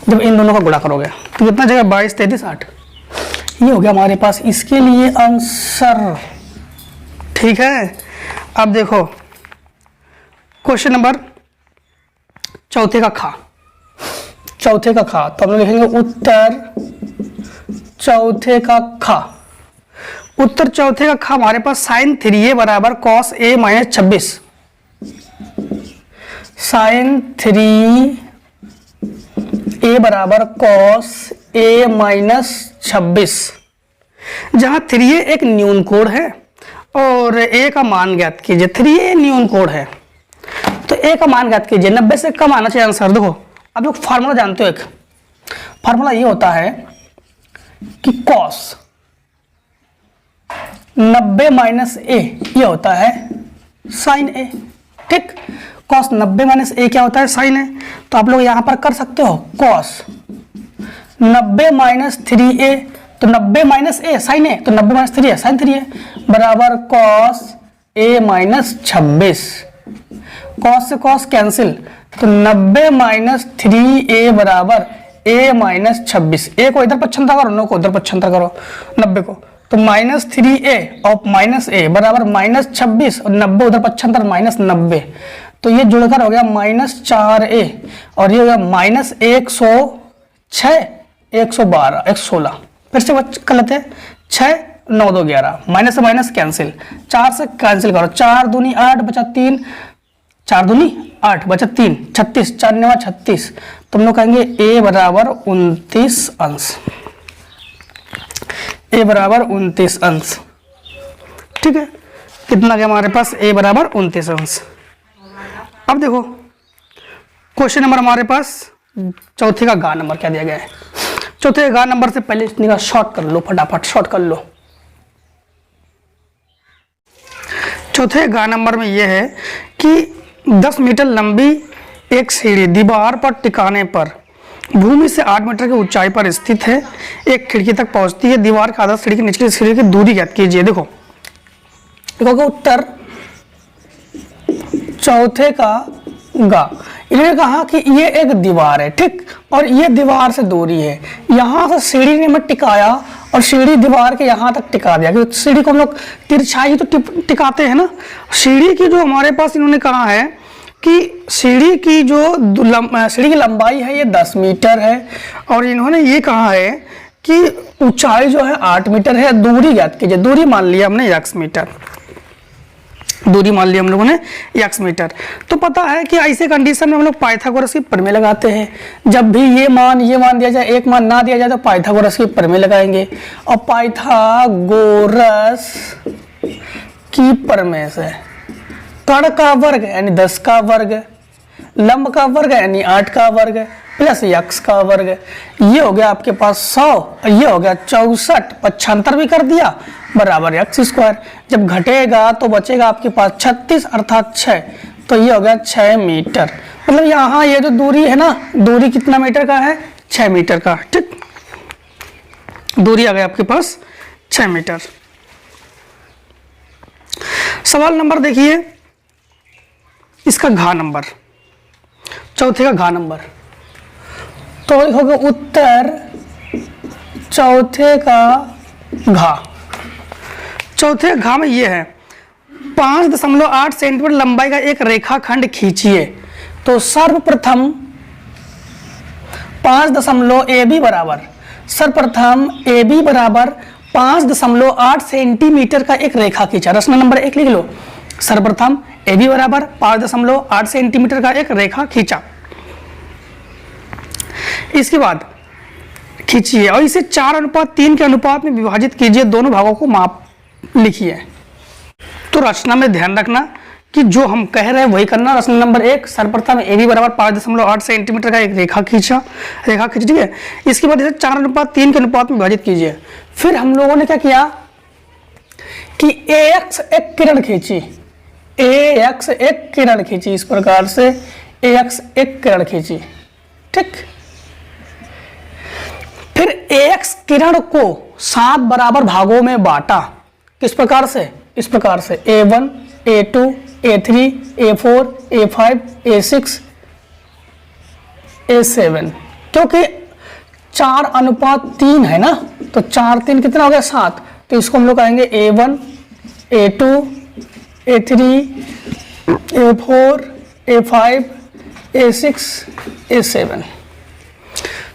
जब इन दोनों का गुणा करोगे तो कितना जाएगा, 22, 33, 8, ये हो गया हमारे पास इसके लिए आंसर, ठीक है। अब देखो क्वेश्चन नंबर चौथे का खा, चौथे का खा, तो हम लोग लिखेंगे उत्तर चौथे का खा। उत्तर चौथे का खा हमारे पास साइन 3a बराबर cos a minus 26, sign 3a बराबर कॉस a माइनस 26, जहां 3a एक न्यून कोण है और a का मान ज्ञात कीजिए। 3a न्यून कोण है तो a का मान ज्ञात कीजिए। 90 से कम आना चाहिए आंसर। देखो आप लोग फार्मूला जानते हो, एक फार्मूला ये होता है कि कॉस 90 माइनस ए ये होता है साइन ए, ठीक। कॉस 90 माइनस ए क्या होता है? साइन ए। तो आप लोग यहां पर कर सकते हो कॉस 90 माइनस 3a, तो 90 माइनस ए साइन ए, तो 90 माइनस 3 है साइन 3a बराबर कॉस ए माइनस 26। कॉस से कॉस कैंसिल, तो 90 माइनस 3a बराबर a माइनस 26। ए को इधर पक्षांतर करो, 9 को उधर पक्षांतर करो, 90 को, तो माइनस 3a और माइनस a बराबर माइनस 26 और 90 उधर पक्षांतर माइनस 90, तो ये जुड़कर हो गया माइनस 4a और ये हो गया माइनस 106 112 116। फिर से गलत है, 6 9 2 11, माइनस से माइनस कैंसिल, 4 से कैंसिल करो, 4 दूनी 8 बचा 3, 4 दूनी 8 बचा 3 36, 4 9 36, तो हम लोग कहेंगे a बराबर 29 अंश, a बराबर 29 अंश, ठीक है। कितना क्या हमारे पास? a बराबर 29 अंश। अब देखो क्वेश्चन नंबर हमारे पास चौथे का गा नंबर क्या दिया गया है। चौथे गा नंबर से पहले इसने का शॉर्ट कर लो, फटाफट शॉर्ट कर लो। चौथे गा नंबर में यह है कि 10 मीटर लंबी एक सीढ़ी दीवार पर टिकाने पर भूमि से 8 मीटर की ऊंचाई पर स्थित है, एक खिड़की तक पहुंचती है। दीवार का आधा सीढ़ी की निचली सीढ़ी की दूरी ज्ञात कीजिए। देखो उत्तर चौथे का गा, इन्होंने कहा कि ये एक दीवार है, ठीक, और ये दीवार से दूरी है। यहां से सीढ़ी ने मैं टिकाया और सीढ़ी दीवार के यहां तक टिका दिया, क्योंकि सीढ़ी को हम लोग तिरछाई तो टिकाते हैं ना। सीढ़ी की जो हमारे पास इन्होंने कहा है कि सीढ़ी की जो सीढ़ी की लंबाई है ये 10 मीटर है और इन्होंने ये कहा है कि ऊंचाई जो है 8 मीटर है। दूरी ज्ञात कीजिए। दूरी मान लिया हमने x मीटर, दूरी मान लिया हम लोगों ने x मीटर। तो पता है कि ऐसे कंडीशन में हम लोग पाइथागोरस की प्रमेय लगाते हैं। जब भी ये मान दिया जाए, एक मान ना दिया जाए, तो पाइथागोरस की प्रमेय लगाएंगे। और पाइथागोरस की प्रमेय से कर्ण का वर्ग यानी 10 का वर्ग, लंब का वर्ग यानी 8 का वर्ग प्लस x का वर्ग, ये हो गया आपके पास 100, ये हो गया 64, पक्षांतर भी कर दिया बराबर x स्क्वायर। जब घटेगा तो बचेगा आपके पास 36 अर्थात 6, तो ये हो गया 6 मीटर। मतलब यहाँ ये जो दूरी है ना, दूरी कितना मीटर का है? 6 मीटर का, ठीक। दूरी आ गई आपके पास 6 मीटर। सवाल नंबर देखिए, इसका घा नंबर, चौथे का घा नंबर, तो होगा उत्तर चौथे का घा। चौथे घा में ये है 5.8 सेंटीमीटर लंबाई का एक रेखाखंड खींचिए। तो सर्वप्रथम 5 AB बराबर, सर्वप्रथम AB बराबर 5.8 सेंटीमीटर का एक रेखा खींचा। प्रश्न नंबर 1 लिख लो। सर्वप्रथम AB बराबर 5.8 सेंटीमीटर का एक रेखा खींचा। इसके बाद खींचिए और इसे 4:3 के अनुपात में विभाजित कीजिए। दोनों भागों को माप लिखिए। तो रचना में ध्यान रखना कि जो हम कह रहे हैं वही करना। रचना नंबर 1, सर्वप्रथम AB बराबर 5.8 सेंटीमीटर का एक रेखा खींचा, ठीक है। इसके बाद इसे 4:3 के अनुपात में विभाजित कीजिए। फिर हम लोगों ने क्या किया कि AX एक किरण खींची, AX एक किरण खींची, इस प्रकार से AX एक किरण खींची, ठीक। फिर AX किरण को 7 बराबर भागों में बांटा। किस प्रकार से? इस प्रकार से A1, A2, A3, A4, A5, A6, A7, क्योंकि 4:3 है ना, तो 4:3 कितना हो गया? 7। तो इसको हम लोग कहेंगे A1, A2, A3, A4, A5, A6, A7।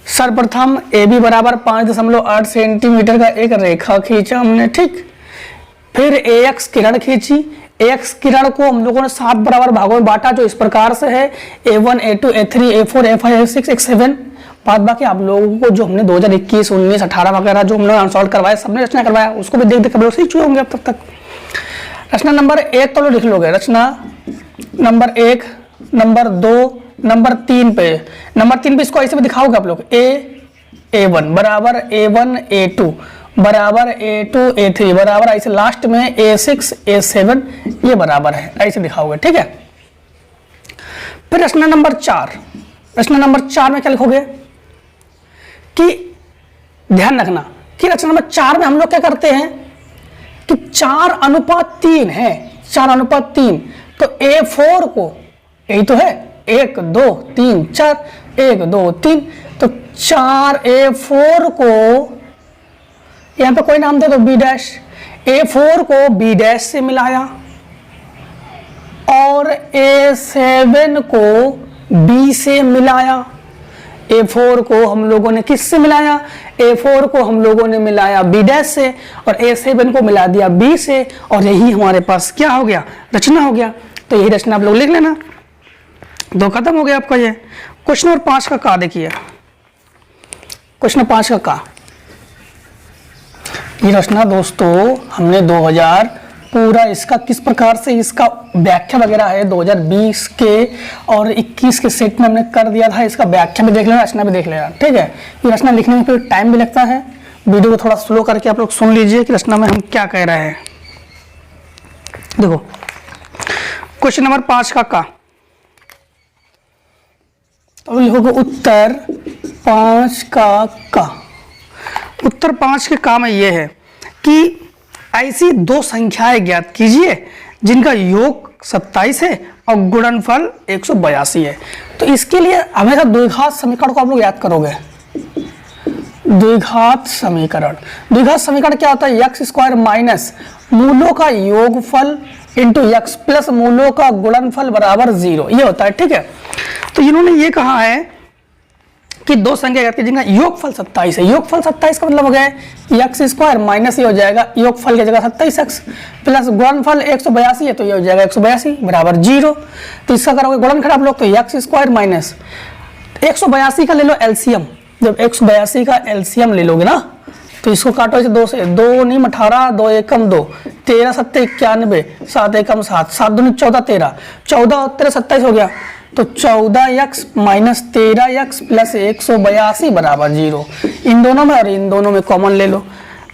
सर्वप्रथम AB बराबर 5.8 सेंटीमीटर का एक रेखा खींचा हमने, ठीक। फिर AX किरण खींची। AX किरण को हम लोगों ने 7 बराबर भागों में बांटा, जो इस प्रकार से है A1, A2, A3, A4, A5, A6, A7। बाद बाकी आप लोगों को जो हमने 2021, 19, 18 वगैरह जो हम लोग अनसॉल्व करवाया, सबने रचना करवाया, उसको भी देख लोग सीख चुके होंगे अब तक। रचना नंबर 1 तो लिख लोगे, रचना नंबर 1, नंबर 2, नंबर 3 पे। नंबर 3 पे इसको ऐसे भी दिखाओगे आप लोग, A1 बराबर A1, A2 बराबर A2, A3 बराबर, ऐसे लास्ट में A6, A7 ये बराबर है, ऐसे दिखाओगे, ठीक है। फिर रचना नंबर 4, रचना नंबर 4 में क्या लिखोगे कि ध्यान रखना कि रचना नंबर 4 में हम लोग क्या करते हैं कि 4:3 है, 4:3। तो A4 को, यही तो है 1, 2, 3, 4, 1, 2, 3, तो 4A4 को यहां पे कोई नाम दे दो B डैश। A4 को B डैश से मिलाया और A7 को B से मिलाया। A4 को हम लोगों ने किस से मिलाया? A4 को हम लोगों ने मिलाया B डैश से और A7 को मिला दिया B से, और यही हमारे पास क्या हो गया? रचना हो गया। तो यही रचना आप लोग लिख लेना। दो खत्म हो गया आपका ये। क्वेश्चन नंबर 5 का का देखिए, क्वेश्चन नंबर 5 का का। ये रचना दोस्तों हमने 2000 पूरा इसका किस प्रकार से इसका व्याख्या वगैरह है 2020 के और 21 के सेट में हमने कर दिया था। इसका व्याख्या भी देख लेना, रचना भी देख लेना, ठीक है। ये रचना लिखने में फिर टाइम भी लगता है। वीडियो को थोड़ा स्लो करके आप लोग सुन लीजिए कि रचना में हम क्या कह रहे हैं। देखो क्वेश्चन नंबर 5 का तो लिखोगे उत्तर 5 का। उत्तर 5 के का में ये है कि ऐसी दो संख्याएं ज्ञात कीजिए जिनका योग 27 है और गुणनफल 182 है। तो इसके लिए हमेशा द्विघात समीकरण को आप लोग याद करोगे। द्विघात समीकरण, द्विघात समीकरण क्या होता है? एक्स स्क्वायर माइनस मूलों का योगफल इंटू एक्स प्लस मूलों का गुणनफल बराबर 0, ये होता है, ठीक है। तो इन्होंने ये कहा है कि दो संख्या ज्ञात कीजिए जिनका योगफल 27 है। योगफल 27 का मतलब हो गया एक्स स्क्वायर माइनस ये हो जाएगा योगफल की जगह 27x प्लस गुणनफल 182 है तो ये हो जाएगा 182 बराबर 0। तो इसका करोगे गुणनखंड आप लोग तो एक्स स्क्वायर माइनस 182 का ले लो एलसीएम। जब 182 का एलसीएम ले लोगे ना तो इसको काटो इसे 2 से, 2 नहीं 18, 2 एकम 2, 13 7 91, 7 एकम 7, 7 दूनी 14 13, 14 13 27 हो गया। तो 14x माइनस 13x प्लस 182 बराबर 0। इन दोनों में और इन दोनों में कॉमन ले लो।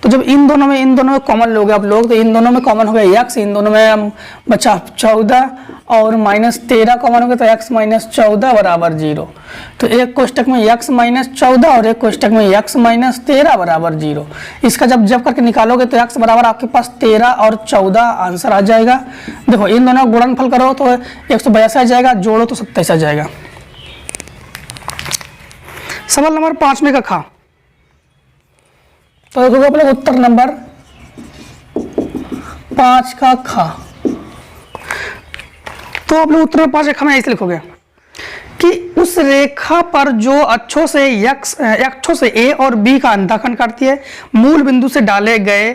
तो जब इन दोनों में कॉमन लोगे आप लोग तो इन दोनों में कॉमन हो गया x, इन दोनों में बचा 14 और माइनस 13 कॉमन हो गया तो x माइनस 14 बराबर 0। तो एक कोष्टक में x माइनस 14 और एक कोष्टक में x माइनस 13 बराबर 0। इसका जब करके निकालोगे तो x बराबर आपके पास 13 और 14 आंसर आ जाएगा। देखो इन दोनों का गुणनफल करो तो 182 आ जाएगा, जोड़ो तो 27 आ जाएगा। सवाल नंबर 5 में का खा। तो देखोगे आप लोग उत्तर नंबर 5 का खा। तो आप लोग उत्तर 5 रेखा में ऐसे लिखोगे कि उस रेखा पर जो अक्षों से ए और बी का अंतःखंड काटती है, मूल बिंदु से डाले गए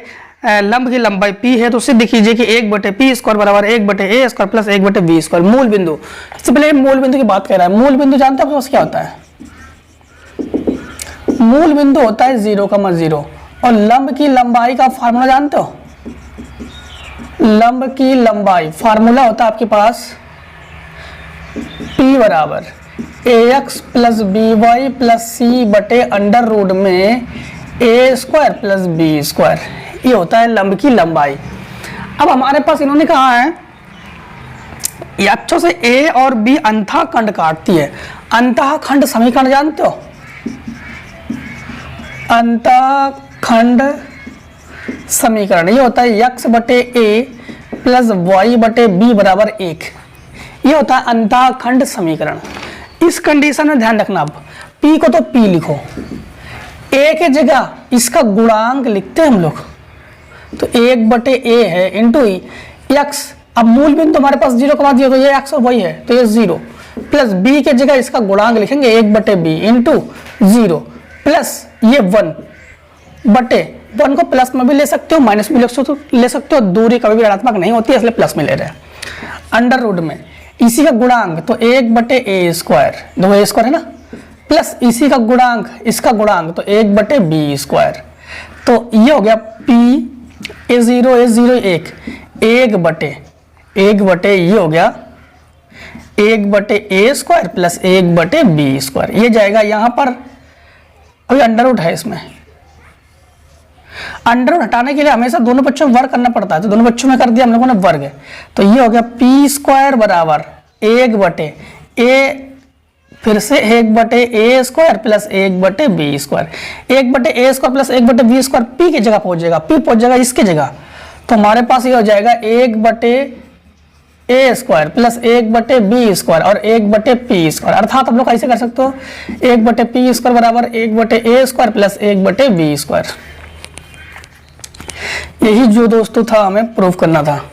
लंब की लंबाई p है, तो सिद्ध कीजिए कि 1/p² बराबर 1/a² प्लस 1/b²। मूल बिंदु, सबसे पहले मूल बिंदु की बात कर रहा है। मूल बिंदु जानते हो क्या होता है? मूल बिंदु होता है 0,0 और लंब की लंबाई का फार्मूला जानते हो? लंब की लंबाई फार्मूला होता है आपके पास p बराबर ax plus by plus c बटे अंडर रूट में a² प्लस b²। ये होता है लंब की लंबाई। अब हमारे पास इन्होंने कहा है अक्षों से a और b अंतःखंड काटती है। अंतःखंड समीकरण जानते हो? अंतःखंड समीकरण ये होता है x बटे a प्लस y बटे b बराबर 1। ये होता है अंतःखंड समीकरण। इस कंडीशन में ध्यान रखना, अब p को तो p लिखो, a के जगह इसका गुणांक लिखते हैं हम लोग तो 1/a है इंटू x अब मूल बिंदु हमारे पास 0 कमा दिया तो ये x और वही है, तो ये 0 प्लस b के जगह इसका गुणांक लिखेंगे 1/b इंटू 0 प्लस ये 1/1 को प्लस में भी ले सकते हो, माइनस में ले सकते हो, दूरी कभी भी ऋणात्मक नहीं होती है इसलिए प्लस में ले रहे हैं। अंडर रूट में इसी का गुणांक तो 1/a², दो a² है ना, प्लस इसी का गुणांक इसका गुणांक तो 1/b², तो ये हो गया p a0 1 ये हो गया 1/a² प्लस 1/b², ये जाएगा यहां पर। अभी अंडर रूट है, इसमें अंडर रूट हटाने के लिए हमेशा दोनों बच्चों में वर्ग करना पड़ता है, तो दोनों बच्चों में कर दिया हम लोगों ने वर्ग, तो ये हो गया p² बराबर 1/a, फिर से 1/a² plus 1/b², 1/a² plus 1/b² p की जगह पहुंच जाएगा, p पहुंच जाएगा इसकी जगह, तो हमारे पास ये हो जाएगा 1/a² प्लस 1/b² और 1/p², अर्थात हम लोग ऐसे कर सकते हो 1/p² बराबर 1/a² प्लस 1/b²। यही जो दोस्तों था हमें प्रूव करना था।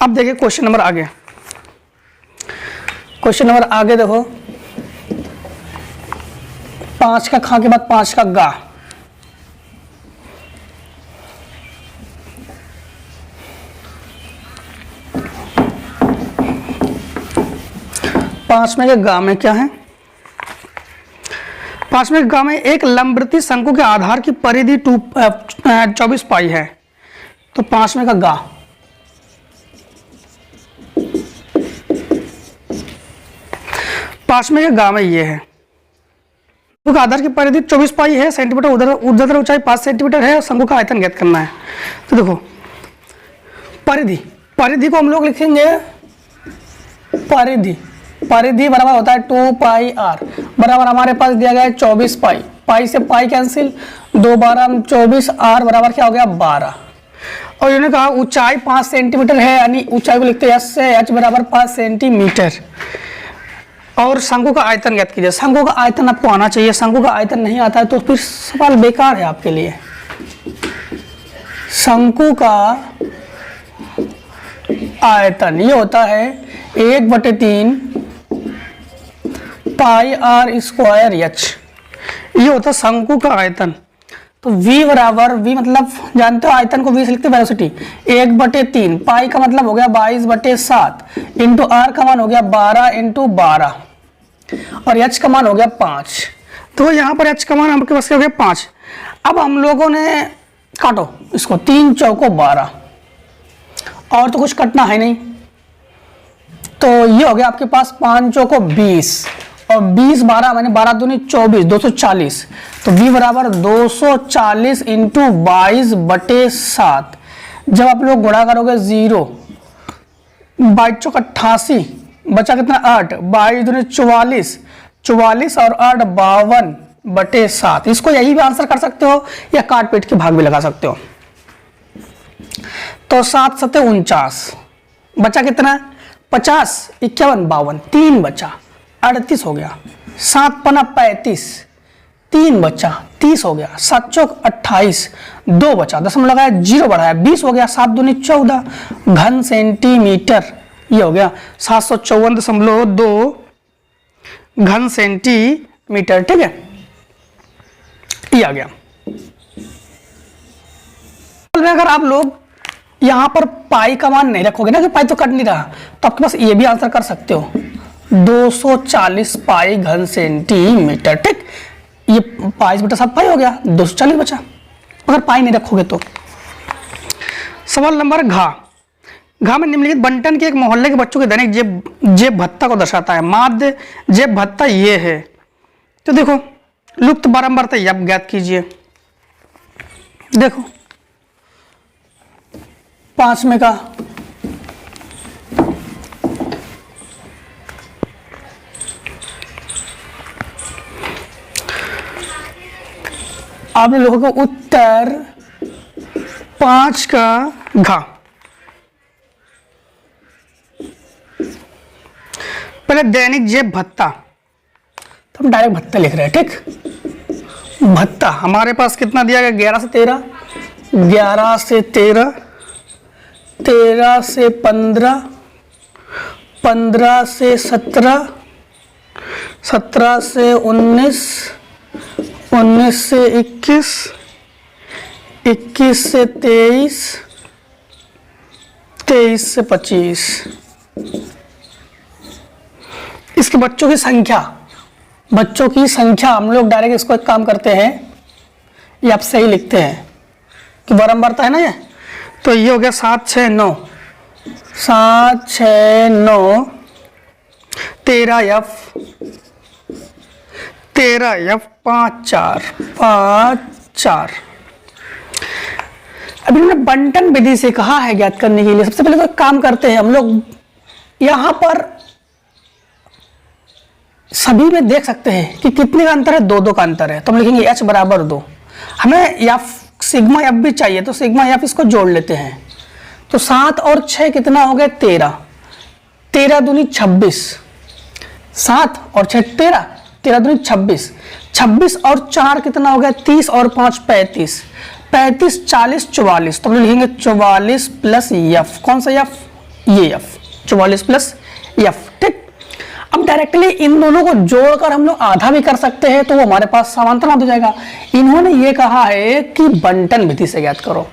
अब देखिए क्वेश्चन नंबर आगे, क्वेश्चन नंबर आगे देखो, 5 का खा के बाद 5 का गा, पांचवें के गा में क्या है, पांचवें के गा में एक लंबवृत्तीय शंकु के आधार की परिधि 24 पाई है, तो पांचवें का गा, पांचवें के गा में ये है, शंकु का आधार की परिधि 24 पाई है सेंटीमीटर, ऊर्ध्वाधर ऊंचाई 5 सेंटीमीटर है और शंकु का आयतन ज्ञात करना है। तो देखो परिधि, परिधि को हम लोग लिखेंगे परिधि बराबर होता है 2πr बराबर हमारे पास दिया गया है 24 पाई, पाई से पाई कैंसिल, 2 12 24, r बराबर क्या हो गया 12, और इन्होंने कहा ऊंचाई 5 सेंटीमीटर है, यानी ऊंचाई को लिखते हैं s से h बराबर 5 सेंटीमीटर, और शंकु का आयतन ज्ञात कीजिए। शंकु का आयतन आपको आना चाहिए, शंकु का आयतन नहीं आता है तो फिर सवाल बेकार है आपके लिए। शंकु का आयतन ये होता है 1/3 पाई r स्क्वायर h, ये होता है शंकु का आयतन। तो v बराबर, v मतलब जानते हो आयतन को v से लिखते हैं वेलोसिटी, 1/3 पाई का मतलब हो गया 22/7 इंटू r का मान हो गया 12 इंटू 12 और h का मान हो गया 5, तो यहाँ पर h का मान आपके पास क्या हो गया 5। अब हम लोगों ने काटो इसको, 3 चौको 12 और तो कुछ कटना है नहीं, तो ये हो गया आपके पास 5 चौको 20 और 20 12 मैंने 12 दूनी 24, 240, तो v बराबर 240 इंटू 22/7। जब आप लोग गुणा करोगे 0, 22 चौक 88, बचा कितना 8, 22 दूनी 44, 44 और 8 52/7। इसको यही भी आंसर कर सकते हो या काट पीट के भाग भी लगा सकते हो। तो 7 7 49, बचा कितना 50, 51 52, 3 बचा 38 हो गया, 7 पना 35, 3 बचा 30 हो गया, 7 चौक 28, 2 बचा, दशमलव लगाया 0 बढ़ाया 20 हो गया, 7 दूनी 14 घन सेंटीमीटर, ये हो गया 754.2 घन सेंटीमीटर। ठीक है, ये आ गया। अगर आप लोग यहां पर पाई का मान नहीं रखोगे ना कि पाई तो कट नहीं रहा, तो आपके पास ये भी आंसर कर सकते हो 240 पाई घन सेंटीमीटर। ठीक, ये 5/7 पाई हो गया, 240 बचा अगर पाई नहीं रखोगे तो। सवाल नंबर घ में निम्नलिखित बंटन के एक मोहल्ले के बच्चों के दैनिक जेब भत्ता को दर्शाता है। माध्य जेब भत्ता ये है, तो देखो लुप्त बारंबारता ये आप ज्ञात कीजिए। देखो 5वें का आप लोगों को उत्तर 5 का घ। पहले दैनिक जेब भत्ता, तो हम डायरेक्ट भत्ता लिख रहे हैं। ठीक, भत्ता हमारे पास कितना दिया गया 11 से 13, 11 से 13 13 से 15, 15 से 17, 17 से 19, 19 से 21, 21 से 23, 23 से 25। इसके बच्चों की संख्या हम लोग डायरेक्ट इसको एक काम करते हैं, ये आप सही लिखते हैं कि बारंबारता है ना ये, तो ये हो गया 7 6 9, 7 6 9, 13F 5 4। अभी हमने बंटन विधि से कहा है ज्ञात करने के लिए। सबसे पहले तो एक काम करते हैं हम लोग, यहां पर सभी में देख सकते हैं कि कितने का अंतर है, 2 2 का अंतर है, तो हम लिखेंगे h बराबर 2। हमें एफ सिग्मा एफ भी चाहिए, तो सिग्मा एफ इसको जोड़ लेते हैं। तो 7 और 6 कितना हो गया 13, 13 दूनी 26, 7 और 6 13, 13 दूनी 26, 26 और 4 कितना हो गया 30 और 5 35, 35 40 44। तो हम लिखेंगे 44 प्लस एफ। कौन सा एफ? ये एफ, 44 प्लस एफ। ठीक, अब डायरेक्टली इन दोनों को जोड़कर हम लोग आधा भी कर सकते हैं, तो वो हमारे पास समांतराल हो जाएगा। इन्होंने ये कहा है कि बंटन विधि से ज्ञात करो,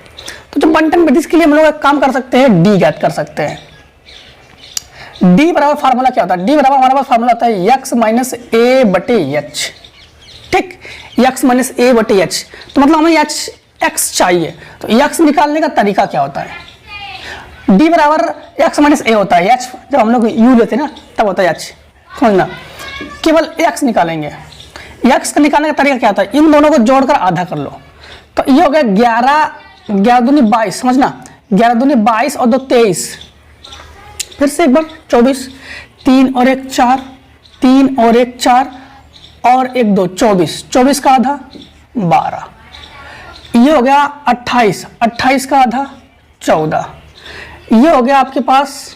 तो जो बंटन विधि के लिए हम लोग एक काम कर सकते हैं, डी ज्ञात कर सकते हैं। डी बराबर फार्मूला क्या होता है? डी बराबर हमारे पास फार्मूला होता है x माइनस ए बटे एच। ठीक, x माइनस ए बटे एच, तो मतलब हमें x चाहिए, तो x निकालने का तरीका क्या होता है? d बराबर x माइनस ए होता है, h जब हम लोग u लेते हैं ना तब होता है h। समझना, केवल x निकालेंगे। x का निकालने का तरीका क्या होता है? इन दोनों को जोड़कर आधा कर लो, तो ये हो गया 11 दूनी 22। समझना, 11 दूनी 22 और 2 23, फिर से एक बार 24, 3 और 1 4, 3 और 1 4 और 1 2 24, 24 का आधा 12। ये हो गया 28, 28 का आधा 14। ये हो गया आपके पास,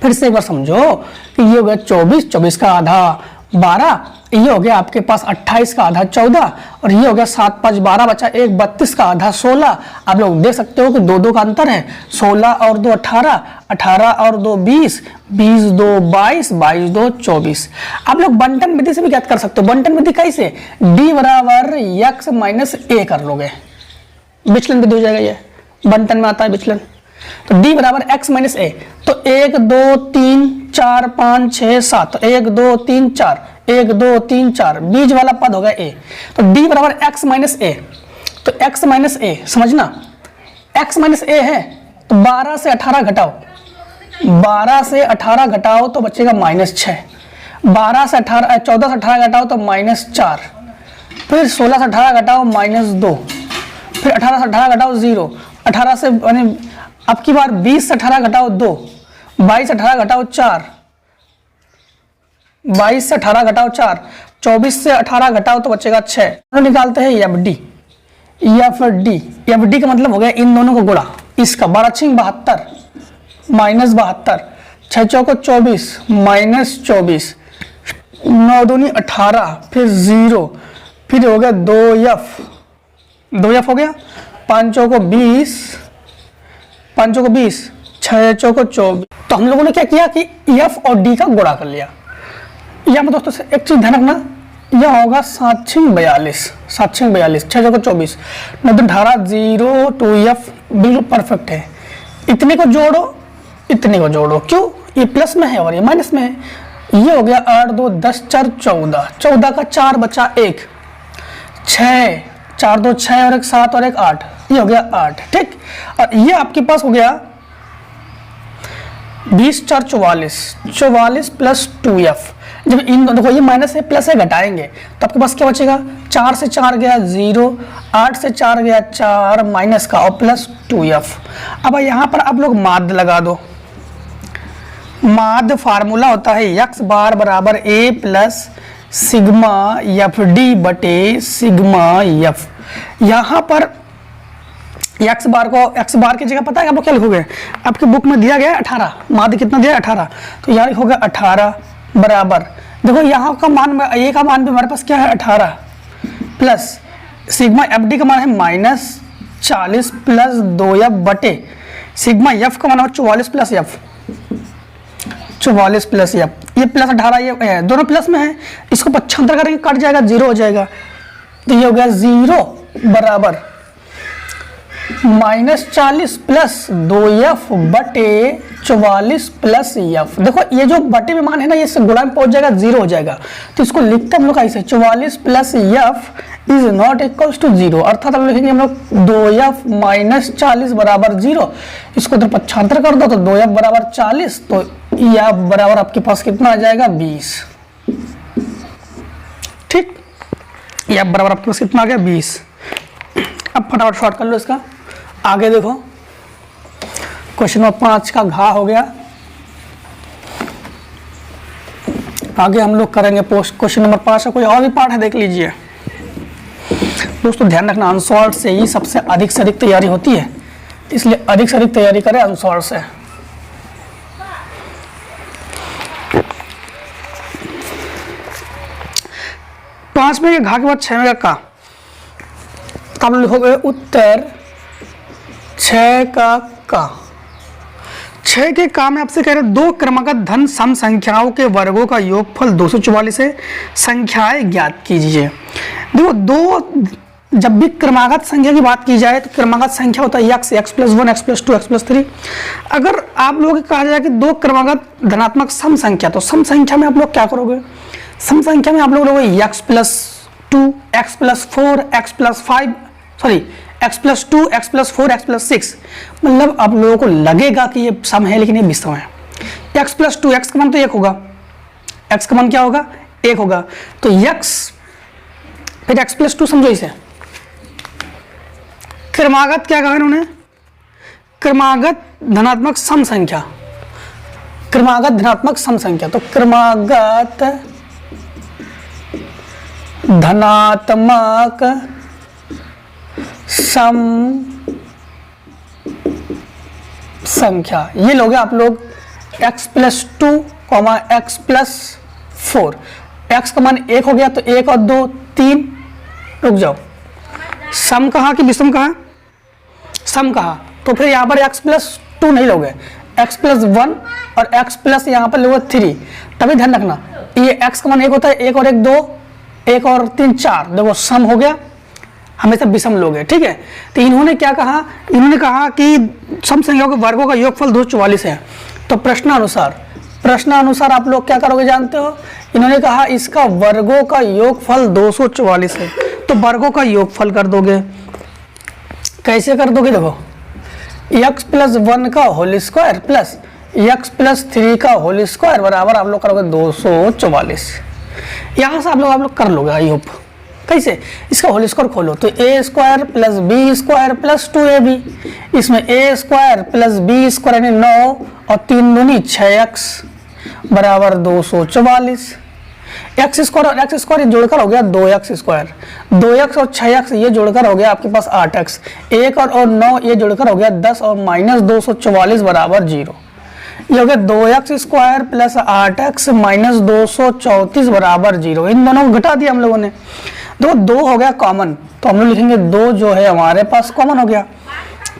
फिर से एक बार समझो कि ये हो गया 24, 24 का आधा 12, ये हो गया आपके पास 28 का आधा 14, और ये हो गया 7 5 12 बचा 1 32 का आधा 16। आप लोग देख सकते हो कि 2 2 का अंतर है, 16 और 2 18, 18 और 2 20, 20 2 22, 22 2 24। आप लोग बंटन विधि से भी ज्ञात कर सकते हो। बंटन विधि कैसे? d बराबर x माइनस ए कर लोगे, विचलन विधि हो जाएगा, ये बंटन में आता है विचलन। तो d बराबर x माइनस ए, तो 1 2 3 4 5 6 7, तो 1 2 3 4, 1 2 3 4, बीच वाला पद हो गया a, तो d बराबर x माइनस ए। तो x माइनस ए, समझना x माइनस ए है, तो 12 से 18 घटाओ, 12 से 18 घटाओ तो बचेगा -6, 12 से 18 14 से 18 घटाओ तो -4, फिर 16 से 18 घटाओ -2, फिर 18 से 18 घटाओ 0, 18 से अब की बार 20 से 18 घटाओ 2, 22 से 18 घटाओ 4, 22 से 18 घटाओ 4, 24 से 18 घटाओ तो बचेगा 6। निकालते हैं एफ डी। एफ डी का मतलब हो गया इन दोनों को गुणा, इसका 12 6 72 -72, 6 चौको 24 -24, 9 दूनी 18, फिर 0, फिर हो गया 2f हो गया, 5 चौको 20, 5 चौको 20, 6 चौको 24। तो हम लोगों ने क्या किया कि f और d का गुणा कर लिया। यहाँ पर दोस्तों एक चीज ध्यान रखना, यह होगा 7 6 42, 7 6 42, 6 चौको 24, 9 2 18, 0 2f बिल्कुल परफेक्ट है। इतने को जोड़ो, इतने को जोड़ो, क्यों? ये प्लस में है और ये माइनस में है। ये हो गया 8 2 10 4 14, 14 का 4 बचा 1, 6 4 2 6 और 1 7 और 1 8, ये हो गया 8। ठीक, और ये आपके पास हो गया 20 4 44, 44 प्लस 2f। जब इन देखो ये माइनस है प्लस है घटाएंगे तो आपके पास क्या बचेगा? 4 से 4 गया 0, 8 से 4 गया 4 माइनस का और प्लस 2f। अब यहाँ पर आप लोग माध्य लगा दो। माध्य फार्मूला होता है x बार बराबर a plus sigma F D बटे सिग्मा एफ। यहाँ पर x बार की जगह पता है आपको क्या लिखोगे? आपके बुक में दिया गया है 18, माध्य कितना दिया है 18, तो यहाँ लिखोगे 18 बराबर, देखो यहाँ का मान, a का मान भी हमारे पास क्या है 18, प्लस सिग्मा एफ डी का मान है -40 प्लस 2f बटे सिग्मा एफ का मान होगा 44 प्लस एफ, 44 प्लस एफ, ये प्लस 18 ये दोनों प्लस में है, इसको 75 करेंगे कट जाएगा, 0 हो जाएगा। तो ये हो गया 0 बराबर -40 प्लस 2f बटे 44 प्लस एफ। देखो ये जो बटे में मान है ना, ये गुणा में पहुंच जाएगा, 0 हो जाएगा। तो इसको लिखते हम लोग ऐसे 44 plus F is not equals to 0, अर्थात हम लिखेंगे हम लोग 2f माइनस 40 बराबर 0। इसको तो 75 कर दो तो 2f बराबर 40, तो एफ बराबर आपके पास कितना आ जाएगा 20। ठीक, एफ बराबर आपके पास कितना आ गया 20। अब फटाफट शॉर्ट कर लो इसका, आगे देखो क्वेश्चन नंबर 5 का घा हो गया। आगे हम लोग करेंगे पोस्ट क्वेश्चन नंबर 5 का कोई और भी पार्ट है, देख लीजिए दोस्तों। ध्यान रखना अनसॉल्व से ही सबसे अधिक तैयारी होती है, इसलिए अधिक से अधिक तैयारी करें अनसॉल्व से। पांचवें के घा के बाद 6वें का तब लिखोगे उत्तर 6 का 6 के का में आपसे कह रहे दो क्रमागत धन सम संख्याओं के वर्गों का योगफल 244 है, संख्याएं ज्ञात कीजिए। देखो दो, जब भी क्रमागत संख्या की बात की जाए तो क्रमागत संख्या होता है x, x+1, x+2, x+3। अगर आप लोगों को कहा जाए कि दो क्रमागत धनात्मक सम संख्या, तो सम संख्या में आप लोग क्या करोगे, सम संख्या में आप लोग लोगे x+2, x+4, x+5, sorry x+2, x+4, x+6। मतलब आप लोगों को लगेगा कि ये सम है लेकिन ये विषम है। x+2, x का मान तो 1 होगा, x का मान क्या होगा 1 होगा, तो x फिर x+2 समझो इसे क्रमागत क्या कहा इन्होंने, क्रमागत धनात्मक सम संख्या, क्रमागत धनात्मक सम संख्या। तो क्रमागत धनात्मक सम संख्या, ये लोगे आप लोग x+2, x+4। x का मान 1 हो गया तो 1 और 2 3, रुक जाओ, सम कहा कि विषम कहा, सम कहा, तो फिर यहाँ पर x+2 नहीं लोगे, x+1 और x+ यहाँ पर लोगे 3। तभी ध्यान रखना ये x का मान 1 होता है, 1 और 1 2, 1 और 3 4, देखो सम हो गया, हमेशा विषम लोग है। ठीक है, तो इन्होंने क्या कहा, इन्होंने कहा कि सम संख्याओं के वर्गों का योगफल 244 है। तो प्रश्नानुसार आप लोग क्या करोगे जानते हो, इन्होंने कहा इसका वर्गों का योगफल 244 है, तो वर्गों का योगफल कर दोगे। कैसे कर दोगे, देखो x+1 का होल स्क्वायर प्लस x+3 का होल स्क्वायर बराबर आप लोग करोगे 244। यहाँ से आप लोग कर लोगे आई होप। कैसे, इसका होल स्क्वायर खोलो तो a² plus b² plus 2ab, इसमें a² प्लस b² यानी 9 और 3 दूनी 6x बराबर 244। x² और x² जोड़कर हो गया 2x², 2x और 6x ये जोड़कर हो गया आपके पास 8x, 1 और 9 ये जोड़कर हो गया 10 और माइनस 244 बराबर 0। ये हो गया 2x² प्लस 8x माइनस 234 बराबर 0। इन दोनों को घटा दिया हम लोगों ने, दो हो गया कॉमन, तो हम लोग लिखेंगे 2 जो है हमारे पास कॉमन हो गया।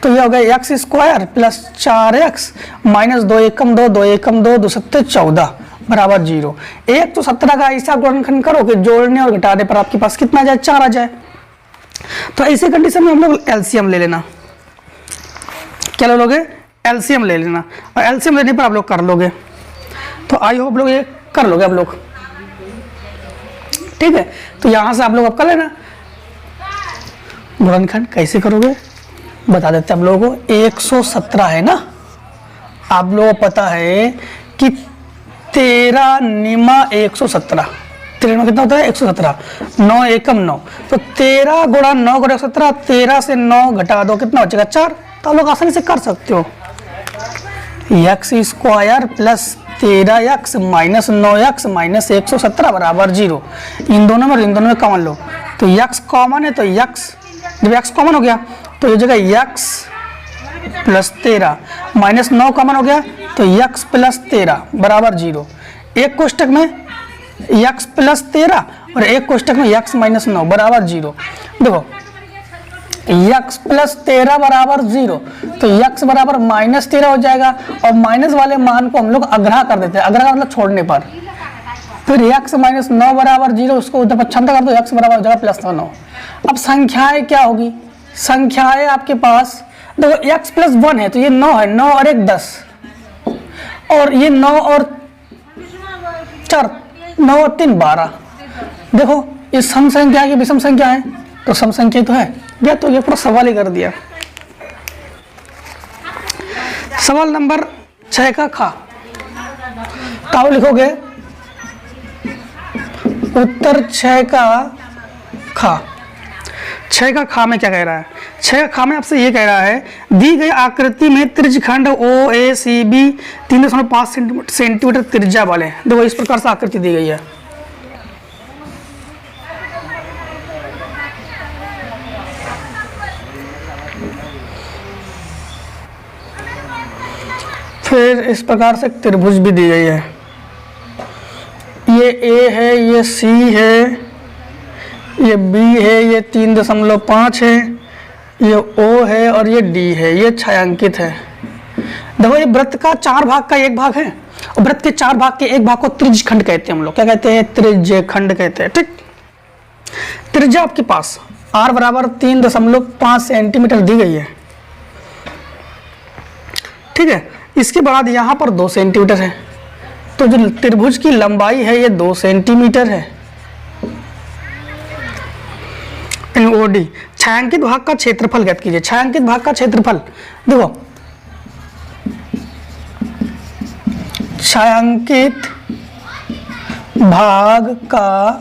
तो ये हो गया x² प्लस 4x माइनस 2 एकम 2, 2 एकम 2, 2 सत्ते 14 बराबर 0। 1 तो 17 का ऐसा गुणनखंड करो कि जोड़ने और घटाने पर आपके पास कितना आ जाए 4 आ जाए। तो ऐसे कंडीशन में हम लोग एलसीएम ले लेना, क्या ले लोगे, एलसीएम ले लेना, और एलसीएम लेने पर आप लोग कर लोगे। तो आई होप लोग ये कर लोगे आप लोग, ठीक है। तो यहां से आप लोग अब कर लेना गुणनखंड, कैसे करोगे बता देते हम लोगों को। 117 है ना, आप लोगों को पता है कि 13 निमा 117, 13 में कितना होता है 117, 9 एकम 9, तो 13 गुणा 9 गुणा 117, 13 से 9 घटा दो कितना बचेगा 4। तो आप लोग आसानी से कर सकते हो, x² plus 13x minus 9x minus 117 बराबर 0। इन दोनों में कॉमन लो, तो x कॉमन है, तो x जब x कॉमन हो गया तो ये जगह x प्लस 13 माइनस 9 कॉमन हो गया तो x प्लस 13 बराबर 0। एक कोष्टक में x प्लस 13 और एक कोष्टक में x माइनस 9 बराबर 0। देखो यक्स प्लस 13 बराबर 0, तो यक्स बराबर -13 हो जाएगा और माइनस वाले मान को हम लोग अग्रह कर देते हैं, अग्रह का मतलब छोड़ने पर। फिर यक्स माइनस 9 बराबर 0, उसको उधर पक्षांतर कर दो, यक्स बराबर हो जाएगा +9। अब संख्याएं क्या होगी, संख्याएं आपके पास देखो x प्लस 1 है तो ये 9 है, 9 और 1 10, और ये 9 और 4 9 और 3 12। देखो ये सम संख्या है कि विषम संख्या है, तो सम संख्या तो है, या तो ये पूरा सवाल ही कर दिया। सवाल नंबर 6 का खा, तो लिखोगे उत्तर 6 का खा। 6 का खा में क्या कह रहा है, 6 का खा में आपसे ये कह रहा है दी गई आकृति में त्रिज्यखंड OACB 3.5 सेंटीमीटर त्रिज्या वाले, देखो इस प्रकार से आकृति दी गई है। फिर इस प्रकार से त्रिभुज भी दी गई है, ये A है, ये C है, ये B है, ये 3.5 है, ये O है और ये D है, ये छायांकित है। देखो ये वृत्त का 4 भाग का एक भाग है, और वृत्त के 4 भाग के एक भाग को त्रिज्यखंड कहते हैं हम लोग, क्या कहते हैं, त्रिज्यखंड कहते हैं। ठीक, त्रिज्या आपके पास R बराबर 3.5 सेंटीमीटर दी गई है। ठीक है, इसके बाद यहाँ पर 2 सेंटीमीटर है, तो जो त्रिभुज की लंबाई है ये 2 सेंटीमीटर है। OD छायांकित भाग का क्षेत्रफल ज्ञात कीजिए। छायांकित भाग का क्षेत्रफल देखो, छायांकित भाग का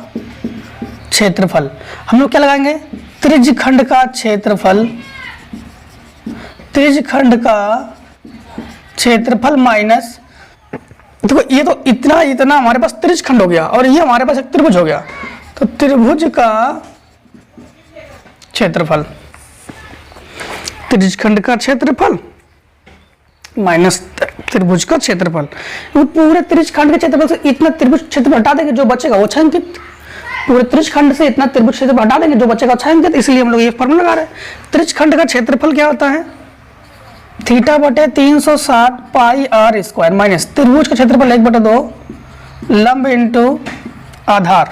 क्षेत्रफल हम लोग क्या लगाएंगे, त्रिज्यखंड का क्षेत्रफल, त्रिज्यखंड का क्षेत्रफल माइनस, देखो ये तो इतना इतना हमारे पास त्रिज्यखंड हो गया और ये हमारे पास एक त्रिभुज हो गया, तो त्रिभुज का क्षेत्रफल, त्रिज्यखंड का क्षेत्रफल माइनस त्रिभुज का क्षेत्रफल। पूरे त्रिज्यखंड के क्षेत्रफल से इतना त्रिभुज क्षेत्रफल हटा देंगे, जो बचेगा वो छायांकित। पूरे त्रिज्यखंड से इतना त्रिभुज क्षेत्रफल हटा देंगे, जो बचेगा छायांकित। इसलिए हम लोग ये फॉर्मूला लगा रहे हैं। त्रिज्यखंड का क्षेत्रफल क्या होता है, θ/360 पाई r² माइनस त्रिभुज का क्षेत्रफल 1/2 लंब इंटू आधार।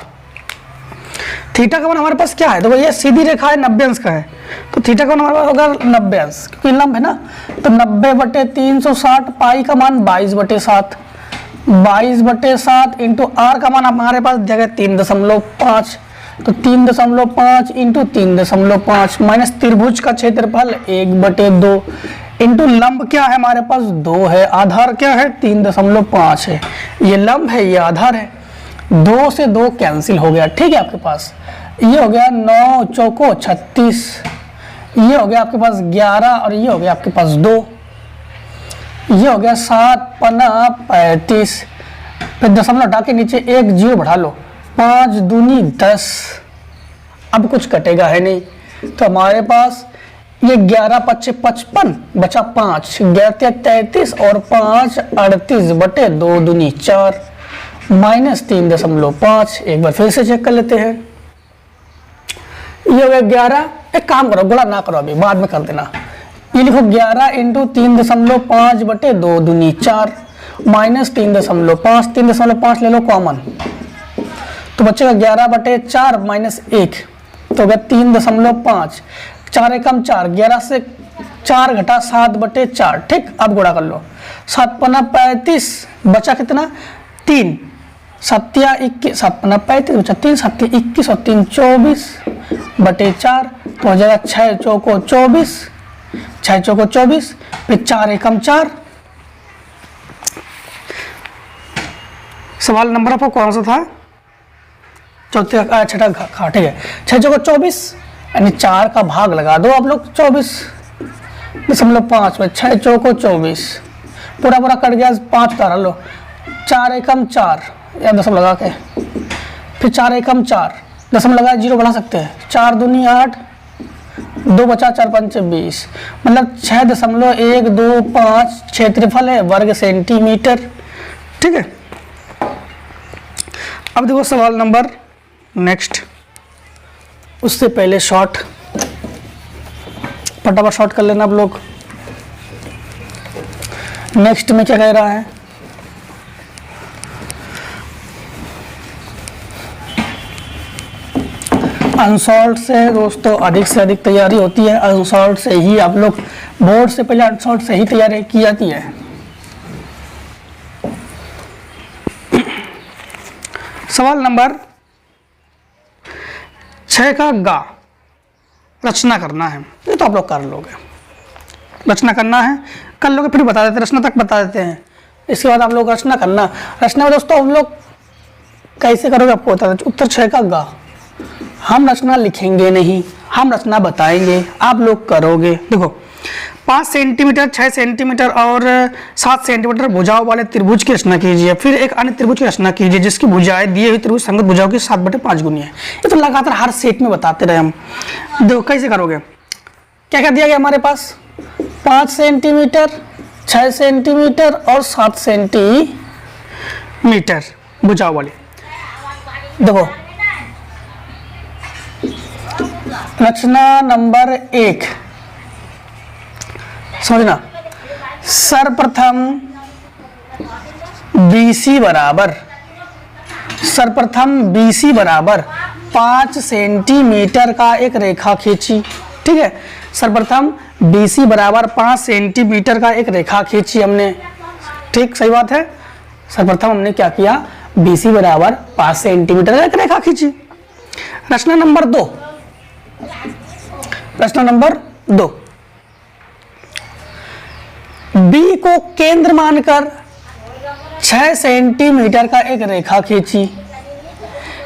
थीटा का मान हमारे पास क्या है, देखो ये सीधी रेखा है, 90 अंश का है, तो थीटा का मान हमारे पास होगा 90 अंश, क्योंकि लंब है ना, तो 90/360 पाई का मान 22/7, 22/7 इंटू आर का मान हमारे पास जगह 3.5, तो 3.5 इंटू 3.5 माइनस त्रिभुज का क्षेत्रफल 1/2 इंटू लंब क्या है हमारे पास 2 है, आधार क्या है 3.5 है, ये लंब है ये आधार है, 2 से 2 कैंसिल हो गया। ठीक है, आपके पास ये हो गया 9 चौको 36, ये हो गया आपके पास 11 और ये हो गया आपके पास 2, ये हो गया 7 पन्ना 35, फिर दशमलव हटा के नीचे 1 0 बढ़ा लो, 5 दूनी 10, अब कुछ कटेगा है नहीं, तो हमारे पास ये 11×5 55 बचा 5, 11 33 और 5 38/2 दूनी 4 माइनस 3.5। एक बार फिर से चेक कर लेते हैं, ये हो गया 11, एक काम करो गुणा ना करो अभी, बाद में कर देना, ये लिखो 11 इंटू 3.5/2 दूनी 4 माइनस 3.5, 3.5 ले लो कॉमन, तो बचेगा 11/4 माइनस 1, तो हो गया 3.5, 4 एकम 4, 11 से 4 घटा 7/4। ठीक, अब गुणा कर लो, 7 पन्ना 35 बचा कितना 3, 7 21, 7 पन्ना 35 बचा 3, 7 21 और 3 24/4, तो हो जाएगा 6 चौको 24, 6 चौको 24, फिर 4 एकम 4। सवाल नंबर आपको कौन सा था, चौथा छठा खा। ठीक है, 6 चौको 24 यानी 4 का भाग लगा दो आप लोग 24.5 में, 6 चौको 24 पूरा पूरा कट गया, 5 तारा लो, 4 एकम 4 या दशम लगा के, फिर 4 एकम 4 दशम लगा 0 बढ़ा सकते हैं, 4 दूनी 8, 2 बचा 4 पंचे 20, मतलब 6.125 क्षेत्रफल है वर्ग सेंटीमीटर। ठीक है, अब देखो सवाल नंबर नेक्स्ट, उससे पहले शॉर्ट, फटाफट शॉर्ट कर लेना आप लोग। नेक्स्ट में क्या कह रहा है, अनसॉल्व से दोस्तों अधिक से अधिक तैयारी होती है। अनसॉल्व से ही आप लोग बोर्ड से पहले अनसॉल्व से ही तैयारी की जाती है। सवाल नंबर 6 का गा रचना करना है। ये तो आप लोग कर लोगे, रचना करना है, कर लोगे, फिर बता देते, रचना तक बता देते हैं। इसके बाद आप लोग रचना करना। रचना में दोस्तों हम लोग कैसे करोगे आपको बता देते। उत्तर 6 का गा, हम रचना लिखेंगे नहीं, हम रचना बताएंगे, आप लोग करोगे। देखो 5 सेंटीमीटर, 6 सेंटीमीटर और 7 सेंटीमीटर भुजाओं वाले त्रिभुज की रचना कीजिए। फिर एक अन्य त्रिभुज की रचना कीजिए जिसकी भुजाएं दिए हुए त्रिभुज संगत भुजाओं की 7/5 गुनी है। ये तो लगातार हर सेट में बताते रहे हम। देखो कैसे करोगे, क्या क्या दिया गया हमारे पास, 5 सेंटीमीटर, 6 सेंटीमीटर और 7 सेंटीमीटर भुजाओं वाली। देखो रचना नंबर 1 समझना, सर्वप्रथम BC बराबर 5 सेंटीमीटर का एक रेखा खींची। ठीक है, सर्वप्रथम BC बराबर 5 सेंटीमीटर का एक रेखा खींची हमने। ठीक, सही बात है। सर्वप्रथम हमने क्या किया, BC बराबर 5 सेंटीमीटर का एक रेखा खींची। रचना नंबर 2, प्रश्न नंबर 2, B को केंद्र मानकर 6 सेंटीमीटर का एक रेखा खींची।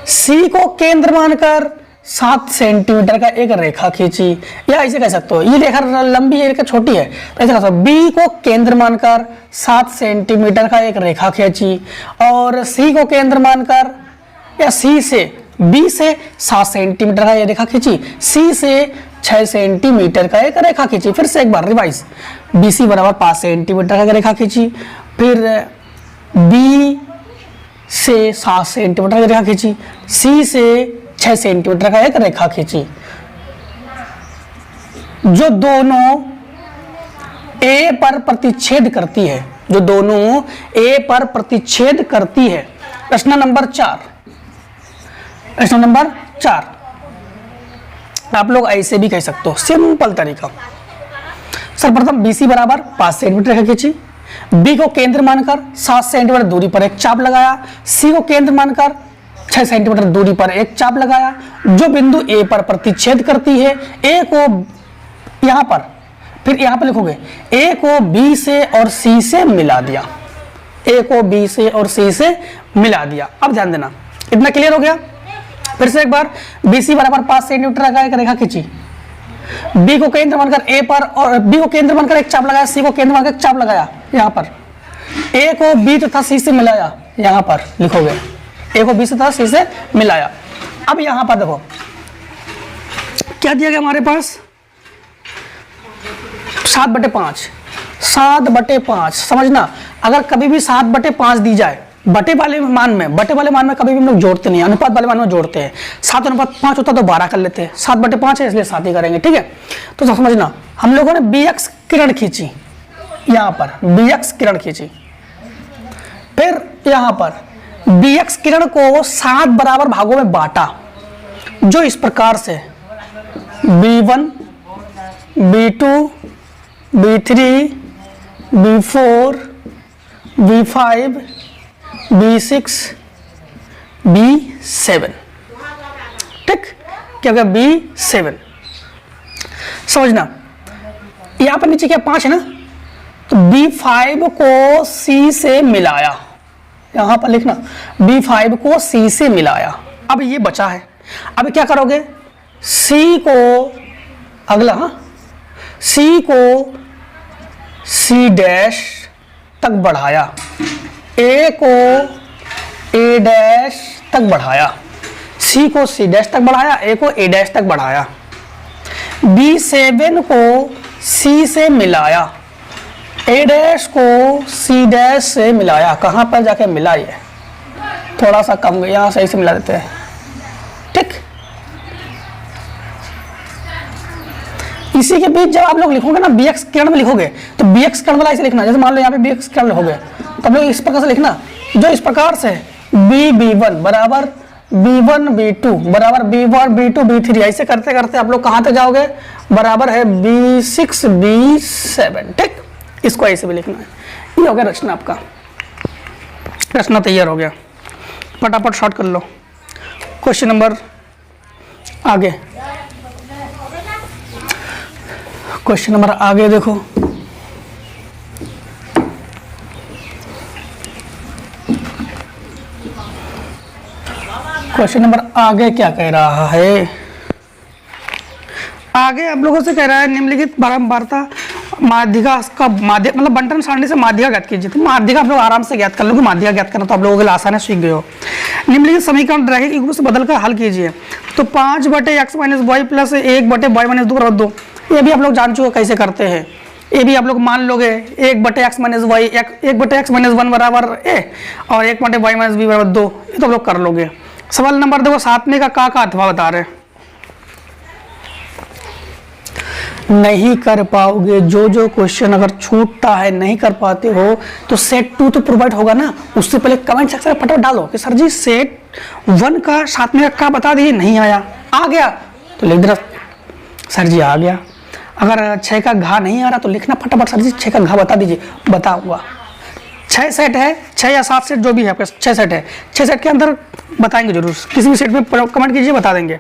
C को केंद्र मानकर 7 सेंटीमीटर का एक रेखा खींची। या ऐसे कह सकते हो, ये रेखा लंबी है, रेखा छोटी है, तो ऐसे कह सकते हो B को केंद्र मानकर 7 सेंटीमीटर का एक रेखा खींची और C को केंद्र मानकर या C से B से 7 सेंटीमीटर का एक रेखा खींची, C से 6 सेंटीमीटर का एक रेखा खींची। फिर से एक बार रिवाइज, BC बराबर 5 सेंटीमीटर का एक रेखा खींची, फिर B से 7 सेंटीमीटर का रेखा खींची, C से 6 सेंटीमीटर का एक रेखा खींची, जो दोनों A पर प्रतिच्छेद करती है, जो दोनों A पर प्रतिच्छेद करती है। प्रश्न नंबर 4, प्रश्न नंबर 4 आप लोग ऐसे भी कह सकते हो, सिंपल तरीका। सर्वप्रथम BC बराबर 5 सेंटीमीटर रेखा खींची, B को केंद्र मानकर 7 सेंटीमीटर दूरी पर एक चाप लगाया, C को केंद्र मानकर 6 सेंटीमीटर दूरी पर एक चाप लगाया, जो बिंदु A पर प्रतिच्छेद करती है। A को यहां पर, फिर यहां पर लिखोगे A को B से और C से मिला दिया, A को B से और C से मिला दिया। अब ध्यान देना, इतना क्लियर हो गया। फिर से एक बार, BC बराबर 5 सेंटीमीटर का एक रेखा खींची, B को केंद्र मानकर A पर और B को केंद्र मानकर एक चाप लगाया, C को केंद्र मानकर एक चाप लगाया, यहाँ पर A को B तथा C से मिलाया, यहाँ पर लिखोगे A को B तथा C से मिलाया। अब यहाँ पर देखो क्या दिया गया हमारे पास, 7/5, 7/5 समझना। अगर कभी भी 7/5 दी जाए बटे वाले मान में कभी भी हम लोग जोड़ते नहीं, अनुपात वाले मान में जोड़ते हैं। 7/5 होता तो 12 कर लेते हैं, 7/5 है इसलिए 7 ही करेंगे। ठीक है, तो समझना, हम लोगों ने BX किरण खींची, यहाँ पर BX किरण खींची, फिर यहाँ पर BX किरण को 7 बराबर भागों में बांटा, जो इस प्रकार से B1, B2, B3, B4, B5, B6, B7। ठीक, क्या होगा B7। समझना, यहां पर नीचे क्या 5 है ना, तो B5 को C से मिलाया, यहां पर लिखना B5 को C से मिलाया। अब ये बचा है, अब क्या करोगे, C को अगला, C को C डैश तक बढ़ाया, A को A डैश तक बढ़ाया, C को C डैश तक बढ़ाया, A को A डैश तक बढ़ाया, B7 को C से मिलाया, A डैश को C डैश से मिलाया। कहाँ पर जाके मिला, ये थोड़ा सा कम, यहाँ सही से मिला देते हैं। ठीक, इसी के बीच जब आप लोग लिखोगे ना bx किरण में लिखोगे तो bx किरण वाला ऐसे लिखना, जैसे मान लो यहाँ पे bx किरण लिखोगे तो आप लोग इस प्रकार से लिखना, जो इस प्रकार से b1 बराबर b1 b2 बराबर b1 b2 b3 ऐसे करते करते आप लोग कहाँ तक जाओगे, बराबर है b6 b7। ठीक, इसको ऐसे भी लिखना है। ये हो गया रचना, आपका रचना तैयार हो गया। फटाफट शॉर्ट कर लो। क्वेश्चन नंबर आगे, क्वेश्चन नंबर आगे देखो। क्वेश्चन नंबर आगे क्या कह रहा है, आगे आप लोगों से कह रहा है निम्नलिखित बारंबारता माध्यिका का मतलब बंटन सारणी से माध्यिका ज्ञात कीजिए। तो माध्यिका आप लोग आराम से ज्ञात कर लोगे, माध्यिका ज्ञात करना तो आप लोगों के लिए आसान है, सीख गए हो। निम्नलिखित समीकरण रैखिक युग्म से बदलकर हल कीजिए। तो 5/x - y प्लस 1/y - 2 बराबर 2, ये भी आप लोग जान चुके कैसे करते हैं। ये भी आप लोग मान लोगे 1/x - y 1/x - 1 बराबर a और 1/y - b बराबर 2, ये तो आप लोग कर लोगे। सवाल नंबर देखो 7 में का अथवा बता रहे, नहीं कर पाओगे। जो क्वेश्चन अगर छूटता है नहीं कर पाते हो तो सेट 2 तो प्रोवाइड होगा ना, उससे पहले कमेंट सेक्शन में फटाफट डालो कि सर जी सेट 1 का 7 में का बता दीजिए, नहीं आया, आ गया तो लिख देना सर जी आ गया। अगर 6 का घा नहीं आ रहा तो लिखना फटाफट सर जी 6 का घा बता दीजिए, बताऊंगा। 6 सेट है, 6 या 7 सेट जो भी है आपके 6 सेट है, 6 सेट के अंदर बताएंगे जरूर, किसी भी सेट में कमेंट कीजिए बता देंगे।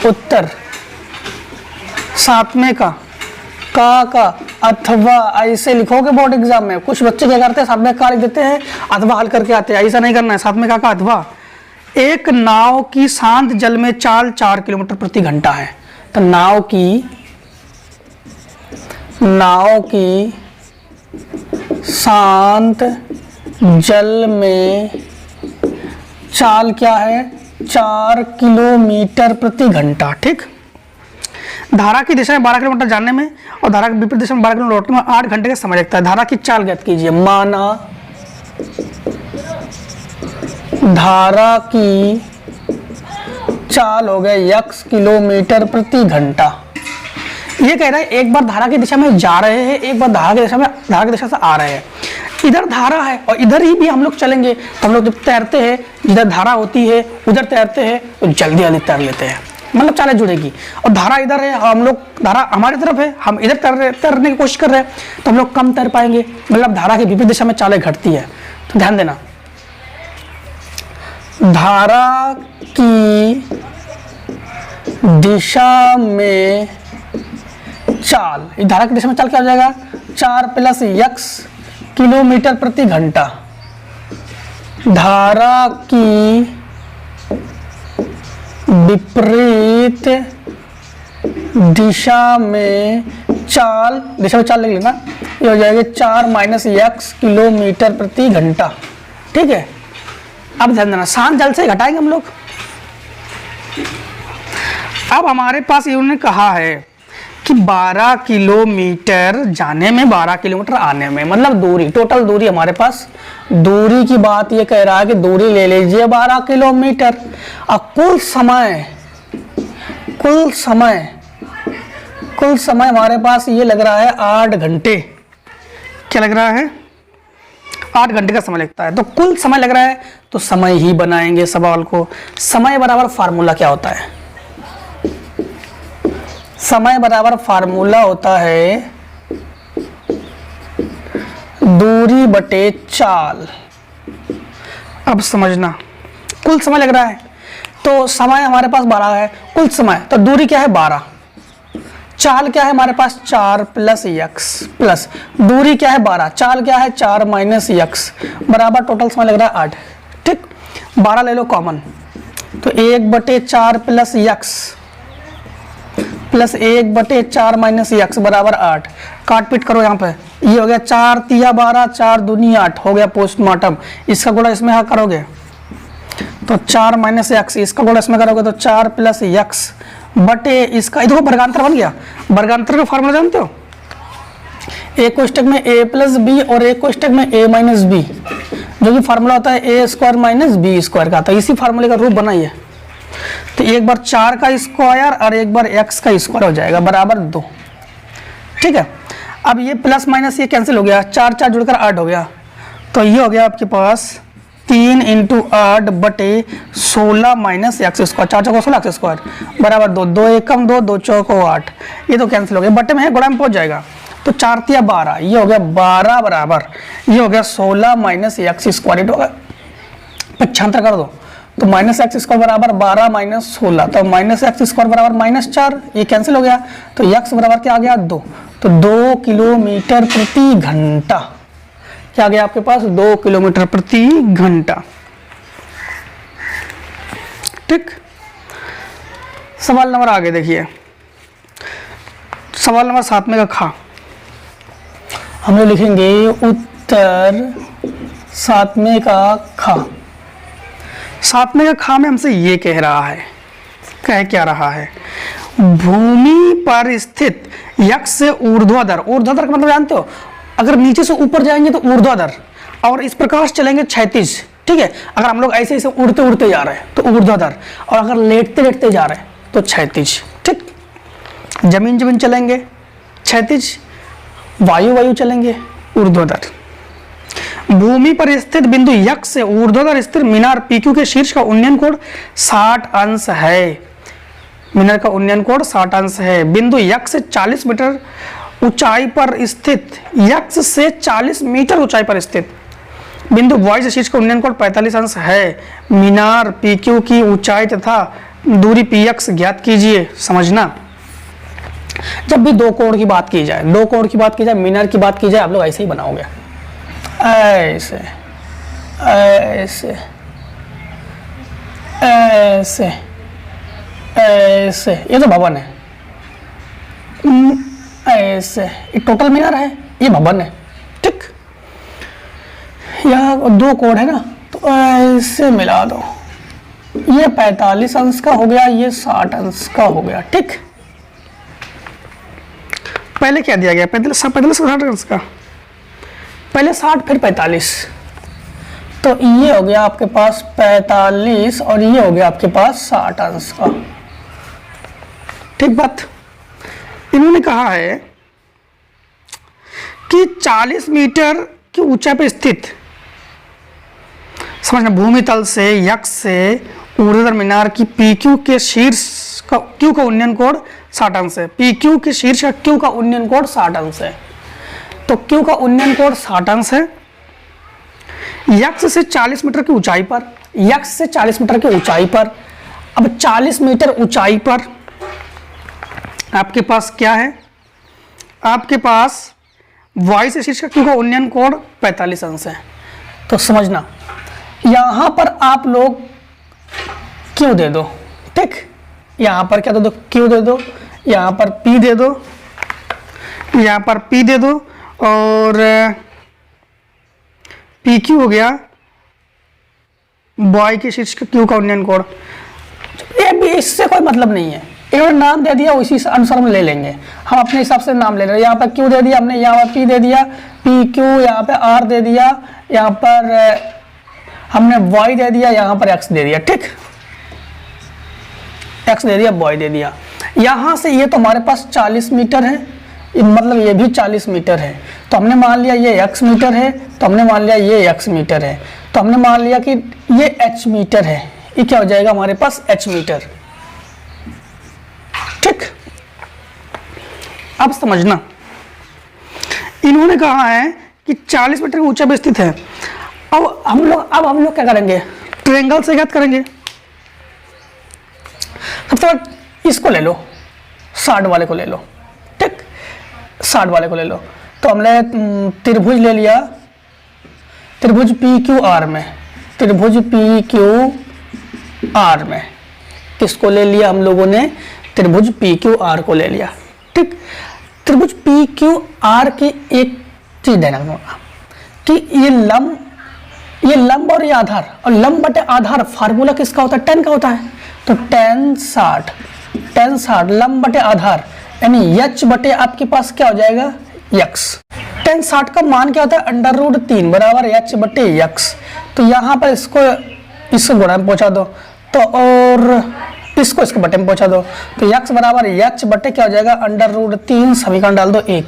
उत्तर 7 में का अथवा ऐसे लिखोगे बोर्ड एग्जाम में। कुछ बच्चे क्या करते हैं 7 में का लिख देते हैं, अथवा हल करके आते हैं, ऐसा नहीं करना है। 7 में का अथवा, एक नाव की शांत जल में चाल 4 किलोमीटर प्रति घंटा है। तो नाव की शांत जल में चाल क्या है, 4 किलोमीटर प्रति घंटा। ठीक, धारा की दिशा में 12 किलोमीटर जाने में और धारा की विपरीत दिशा में 12 किलोमीटर लौटने में 8 घंटे का समय लगता है। धारा की चाल ज्ञात कीजिए। माना धारा की चाल हो गया x किलोमीटर प्रति घंटा। ये कह रहा है एक बार धारा की दिशा में जा रहे हैं, एक बार धारा की दिशा से आ रहे हैं। इधर धारा है और इधर ही भी हम लोग चलेंगे तो हम लोग जब तैरते हैं जिधर धारा होती है उधर तैरते हैं तो जल्दी जल्दी तैर लेते हैं, मतलब चालें जुड़ेगी। और धारा इधर है, हम लोग धारा हमारी तरफ है, हम इधर तैरने की कोशिश कर रहे हैं तो हम लोग कम तैर पाएंगे, मतलब धारा की विपरीत दिशा में चालें घटती है। तो ध्यान देना, धारा की दिशा में चाल, धारा की दिशा में चाल क्या हो जाएगा, 4 + x किलोमीटर प्रति घंटा। धारा की विपरीत दिशा में चाल लिख लेना, ये हो जाएगा 4 - x किलोमीटर प्रति घंटा। ठीक है, अब ध्यान देना शांत जल से घटाएंगे हम लोग। अब हमारे पास इन्होंने कहा है कि 12 किलोमीटर जाने में 12 किलोमीटर आने में, मतलब दूरी, टोटल दूरी हमारे पास, दूरी की बात ये कह रहा है कि दूरी ले लीजिए 12 किलोमीटर। अब कुल समय हमारे पास ये लग रहा है 8 घंटे। क्या लग रहा है, 8 घंटे का समय लगता है। तो कुल समय लग रहा है तो समय ही बनाएंगे सवाल को। समय बराबर फार्मूला क्या होता है, समय बराबर फार्मूला होता है दूरी बटे चाल। अब समझना, कुल समय लग रहा है तो समय हमारे पास 12 है, कुल समय तो दूरी क्या है 12, चाल क्या है हमारे पास 4 + x प्लस दूरी क्या है 12, चाल क्या है 4 - x बराबर टोटल समय लग रहा है 8। ठीक, 12 ले लो कॉमन तो 1/4 + x प्लस 1/4 - x बराबर 8। काट पीट करो यहाँ पे, ये हो गया 4 × 3 = 12, 4 × 2 = 8 हो गया पोस्टमार्टम। इसका गुणा इसमें हाँ करोगे तो 4 - x, इसका गुणा इसमें करोगे तो 4 + x बटे इसका, देखो वर्गांतर बन गया। वर्गांतर का फॉर्मूला जानते हो, एक कोष्टक में a + b और एक कोष्टक में a - b, जो कि फार्मूला होता है a² - b² का। तो इसी फार्मूले का रूप बनाइए। तो एक बार 4 का स्क्वायर और एक बार x का स्क्वायर हो जाएगा बराबर 2। ठीक है, अब ये प्लस माइनस ये कैंसिल हो गया, 4 4 जुड़कर 8 हो गया, तो ये हो गया आपके पास 3 × 8 बटे 16 माइनस एक्स स्क्वायर, 4 चौको 16 एक्स स्क्वायर बराबर 2, 2 1 कम 2, 2 चौको 8, ये तो कैंसिल हो गया, बटे में है गुणा में पहुंच जाएगा, तो 4 तिया 12, ये हो गया 12 बराबर, ये हो गया 16 माइनस एक्स स्क्वायर, होगा 75 कर दो, तो माइनस एक्स स्क्वायर बराबर 12 माइनस 16, तो माइनस एक्स स्क्वायर बराबर -4, ये कैंसिल हो गया, तो एक्स बराबर क्या आ गया 2, तो 2 किलोमीटर प्रति घंटा, क्या आ गया आपके पास 2 किलोमीटर प्रति घंटा। ठीक, सवाल नंबर आगे देखिए, सवाल नंबर 7 में का खा, हम लोग लिखेंगे उत्तर 7वें का खा। 7वें का खा में हमसे ये कह रहा है, कह क्या रहा है, भूमि पर स्थित यक्ष से ऊर्ध्वाधर, ऊर्ध्वाधर का मतलब जानते हो, अगर नीचे से ऊपर जाएंगे तो ऊर्ध्वाधर, और इस प्रकार से चलेंगे क्षैतिज। ठीक है, अगर हम लोग ऐसे ऐसे उड़ते उड़ते जा रहे हैं तो ऊर्ध्वाधर, और अगर लेटते लेटते जा रहे हैं तो क्षैतिज। ठीक, जमीन जमीन चलेंगे क्षैतिज, वायु वायु चलेंगे ऊर्ध्वाधर। भूमि पर स्थित बिंदु यक्ष से ऊर्ध्वाधर स्थित मीनार PQ के शीर्ष का उन्नयन कोण 60 अंश है, मीनार का उन्नयन कोण 60 अंश है। बिंदु यक्ष से 40 मीटर ऊंचाई पर स्थित, यक्ष से 40 मीटर ऊंचाई पर स्थित बिंदु Y से शीर्ष का उन्नयन कोण 45 अंश है। मीनार PQ की ऊंचाई तथा दूरी PX ज्ञात कीजिए। समझना, जब भी दो कोण की बात की जाए, दो कोण की बात की जाए, मीनार की बात की जाए, आप लोग ऐसे ही बनाओगे, ऐसे ऐसे ऐसे ऐसे, ये तो भवन है, ऐसे ये टोटल मीनार है, ये भवन है। ठीक, यहाँ दो कोण है ना, तो ऐसे मिला दो, ये 45 अंश का हो गया, ये 60 अंश का हो गया। ठीक, पहले क्या दिया गया, 45 60 अंश का, पहले 60 फिर 45, तो ये हो गया आपके पास 45 और ये हो गया आपके पास 60 अंश का। ठीक बात, इन्होंने कहा है कि 40 मीटर की ऊंचाई पर स्थित, समझना, भूमि तल से यक्ष से ऊर्ध्वाधर मीनार की PQ के शीर्ष का Q का उन्नयन कोण 60 अंश है। PQ के शीर्ष का Q का उन्नयन कोण 60 अंश है, तो Q का उन्नयन कोण 60 अंश है। यक्ष से 40 मीटर की ऊंचाई पर, यक्ष से 40 मीटर की ऊंचाई पर, अब 40 मीटर ऊंचाई पर आपके पास क्या है, आपके पास Y से शीर्ष का Q का उन्नयन कोण 45 अंश है। तो समझना, यहां पर आप लोग Q दे दो। ठीक, यहां पर क्या दे दो, Q दे दो, यहां पर P दे दो, यहां पर P दे दो, और PQ हो गया Y के शीर्ष का Q का उन्नयन कोण। ये भी इससे कोई मतलब नहीं है, इन्होंने नाम दे दिया, उसी अनुसार हम ले लेंगे, हम अपने हिसाब से नाम ले रहे हैं। यहाँ पर Q दे दिया हमने, यहाँ पर P दे दिया, PQ, यहाँ पे R दे दिया, यहाँ पर हमने Y दे दिया, यहाँ पर X दे दिया। ठीक, X दे दिया, Y दे दिया। यहाँ से ये तो हमारे पास 40 मीटर है, मतलब ये भी 40 मीटर है, तो हमने मान लिया ये x मीटर है, तो हमने मान लिया ये x मीटर है, तो हमने मान लिया कि ये h मीटर है, ये क्या हो जाएगा हमारे पास h मीटर। ठीक, अब समझना, इन्होंने कहा है कि 40 मीटर की ऊंचाई पर स्थित है। अब हम लोग क्या करेंगे, ट्रायंगल से ज्ञात करेंगे। सबसे पहले इसको ले लो, 60 वाले को ले लो। ठीक, 60 वाले को ले लो, तो हमने त्रिभुज ले लिया, त्रिभुज PQR में, त्रिभुज PQR में किसको ले लिया हम लोगों ने, त्रिभुज PQR को ले लिया। ठीक, त्रिभुज PQR की एक चीज ध्यान रखना कि ये लंब और ये आधार, और लंब बटे आधार फार्मूला किसका होता है, tan का होता है, तो tan 60 लंब बटे आधार, यानी h बटे आपके पास क्या हो जाएगा x। tan 60 का मान क्या होता है, √3 बराबर h बटे x। तो यहाँ पर इसको गुणा में पहुंचा दो, तो और तो इसको इसके बटे में पहुंचा दो, तो x बराबर h बटे क्या हो जाएगा √3, समीकरण डाल दो 1।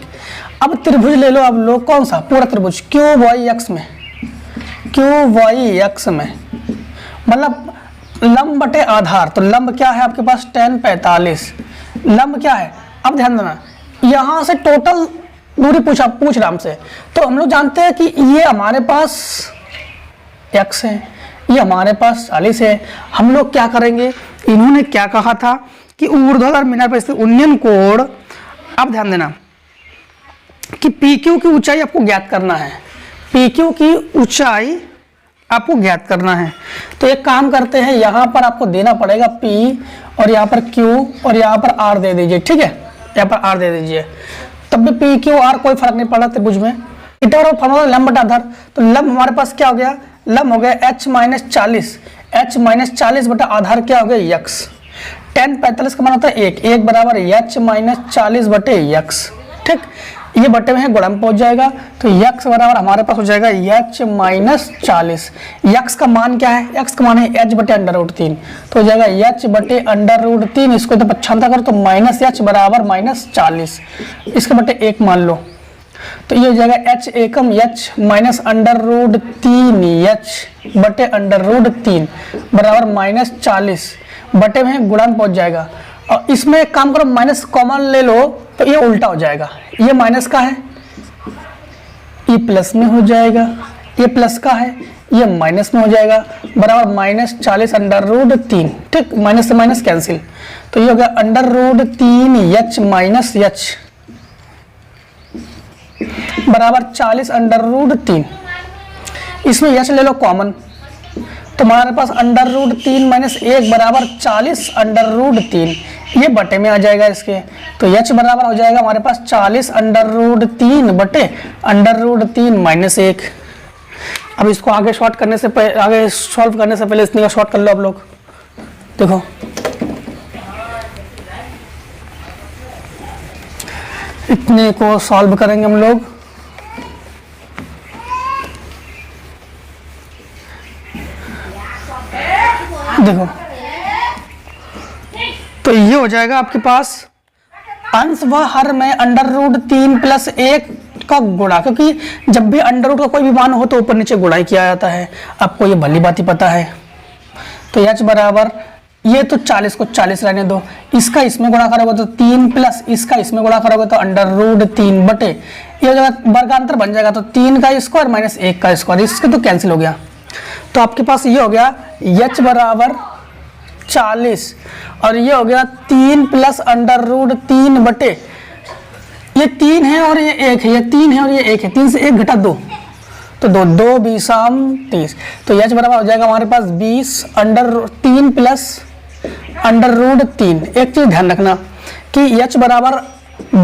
अब त्रिभुज ले लो आप लोग, कौन सा पूरा त्रिभुज QYX में, QYX में मतलब लंब बटे आधार, तो लंब क्या है आपके पास tan 45, लंब क्या है, अब ध्यान देना यहां से टोटल दूरी पूछ रहा हमसे, तो हम लोग जानते हैं कि ये हमारे पास x है, ये हमारे पास 40 है। हम लोग क्या करेंगे, इन्होंने क्या कहा था कि ऊर्ध्वाधर मीनार पर स्थित उन्नयन कोण, अब ध्यान देना कि PQ की ऊंचाई आपको ज्ञात करना है, PQ की ऊंचाई आपको ज्ञात करना है। तो एक काम करते हैं, यहां पर आपको देना पड़ेगा P और यहाँ पर Q और यहाँ पर R दे दीजिए, ठीक है, यहाँ पर R दे दीजिए, तब भी PQR कोई फर्क नहीं पड़ा त्रिभुज में। इतना और फॉर्मूला लंब बटा आधार, तो लंब हमारे पास क्या हो गया, लंब हो गया h-40 बटा आधार क्या हो गया x। tan 45 का मान होता है 1 बराबर h-40 बटे x, ठीक, ये बटे में है गुणा में पहुंच जाएगा, तो x बराबर हमारे पास हो जाएगा h-40। x का मान क्या है, x का मान है h बटे √3, तो हो जाएगा h बटे √3, इसको तो पक्षांतर करो तो -h बराबर -40, इसके बटे 1 मान लो, तो ये हो जाएगा h एकम h माइनस √3h बटे √3 बराबर -40, बटे में गुणा में पहुंच जाएगा। और इसमें एक काम करो, माइनस कॉमन ले लो तो ये उल्टा हो जाएगा, ये माइनस का है ये प्लस में हो जाएगा, ये प्लस का है ये माइनस में हो जाएगा, बराबर -40 √3, ठीक, माइनस से माइनस कैंसिल, तो ये हो गया √3h माइनस h बराबर 40 √3। इसमें h ले लो कॉमन, तो हमारे पास √3 माइनस 1 बराबर 40 √3, ये बटे में आ जाएगा इसके, तो h बराबर हो जाएगा हमारे पास 40 √3 बटे √3 माइनस 1। अब इसको आगे शॉर्ट करने से पहले, आगे सॉल्व करने से पहले इसने का शॉर्ट कर लो आप लोग, देखो इतने को सॉल्व करेंगे हम लोग, देखो तो ये हो जाएगा आपके पास अंश व हर में √3 + 1 का गुणा, क्योंकि जब भी अंडर का कोई भी मान हो तो ऊपर नीचे गुणा ही किया जाता है, आपको ये भली बात ही पता है। तो h बराबर ये तो 40 को 40 रहने दो, इसका इसमें गुणा करोगे तो 3 प्लस इसका इसमें गुणा करोगे तो √3 बटे ये जगह वर्गांतर बन जाएगा, तो 3 का स्क्वायर माइनस 1 का स्क्वायर, इसके तो कैंसिल हो गया। तो आपके पास ये हो गया h बराबर 40 और ये हो गया 3 प्लस √3 बटे ये 3 है और ये 1 है, ये 3 है और ये 1 है, 3 से 1 घटा 2 तो 2 20 30, तो h बराबर हो जाएगा हमारे पास 20 3 प्लस √3। एक चीज ध्यान रखना कि h बराबर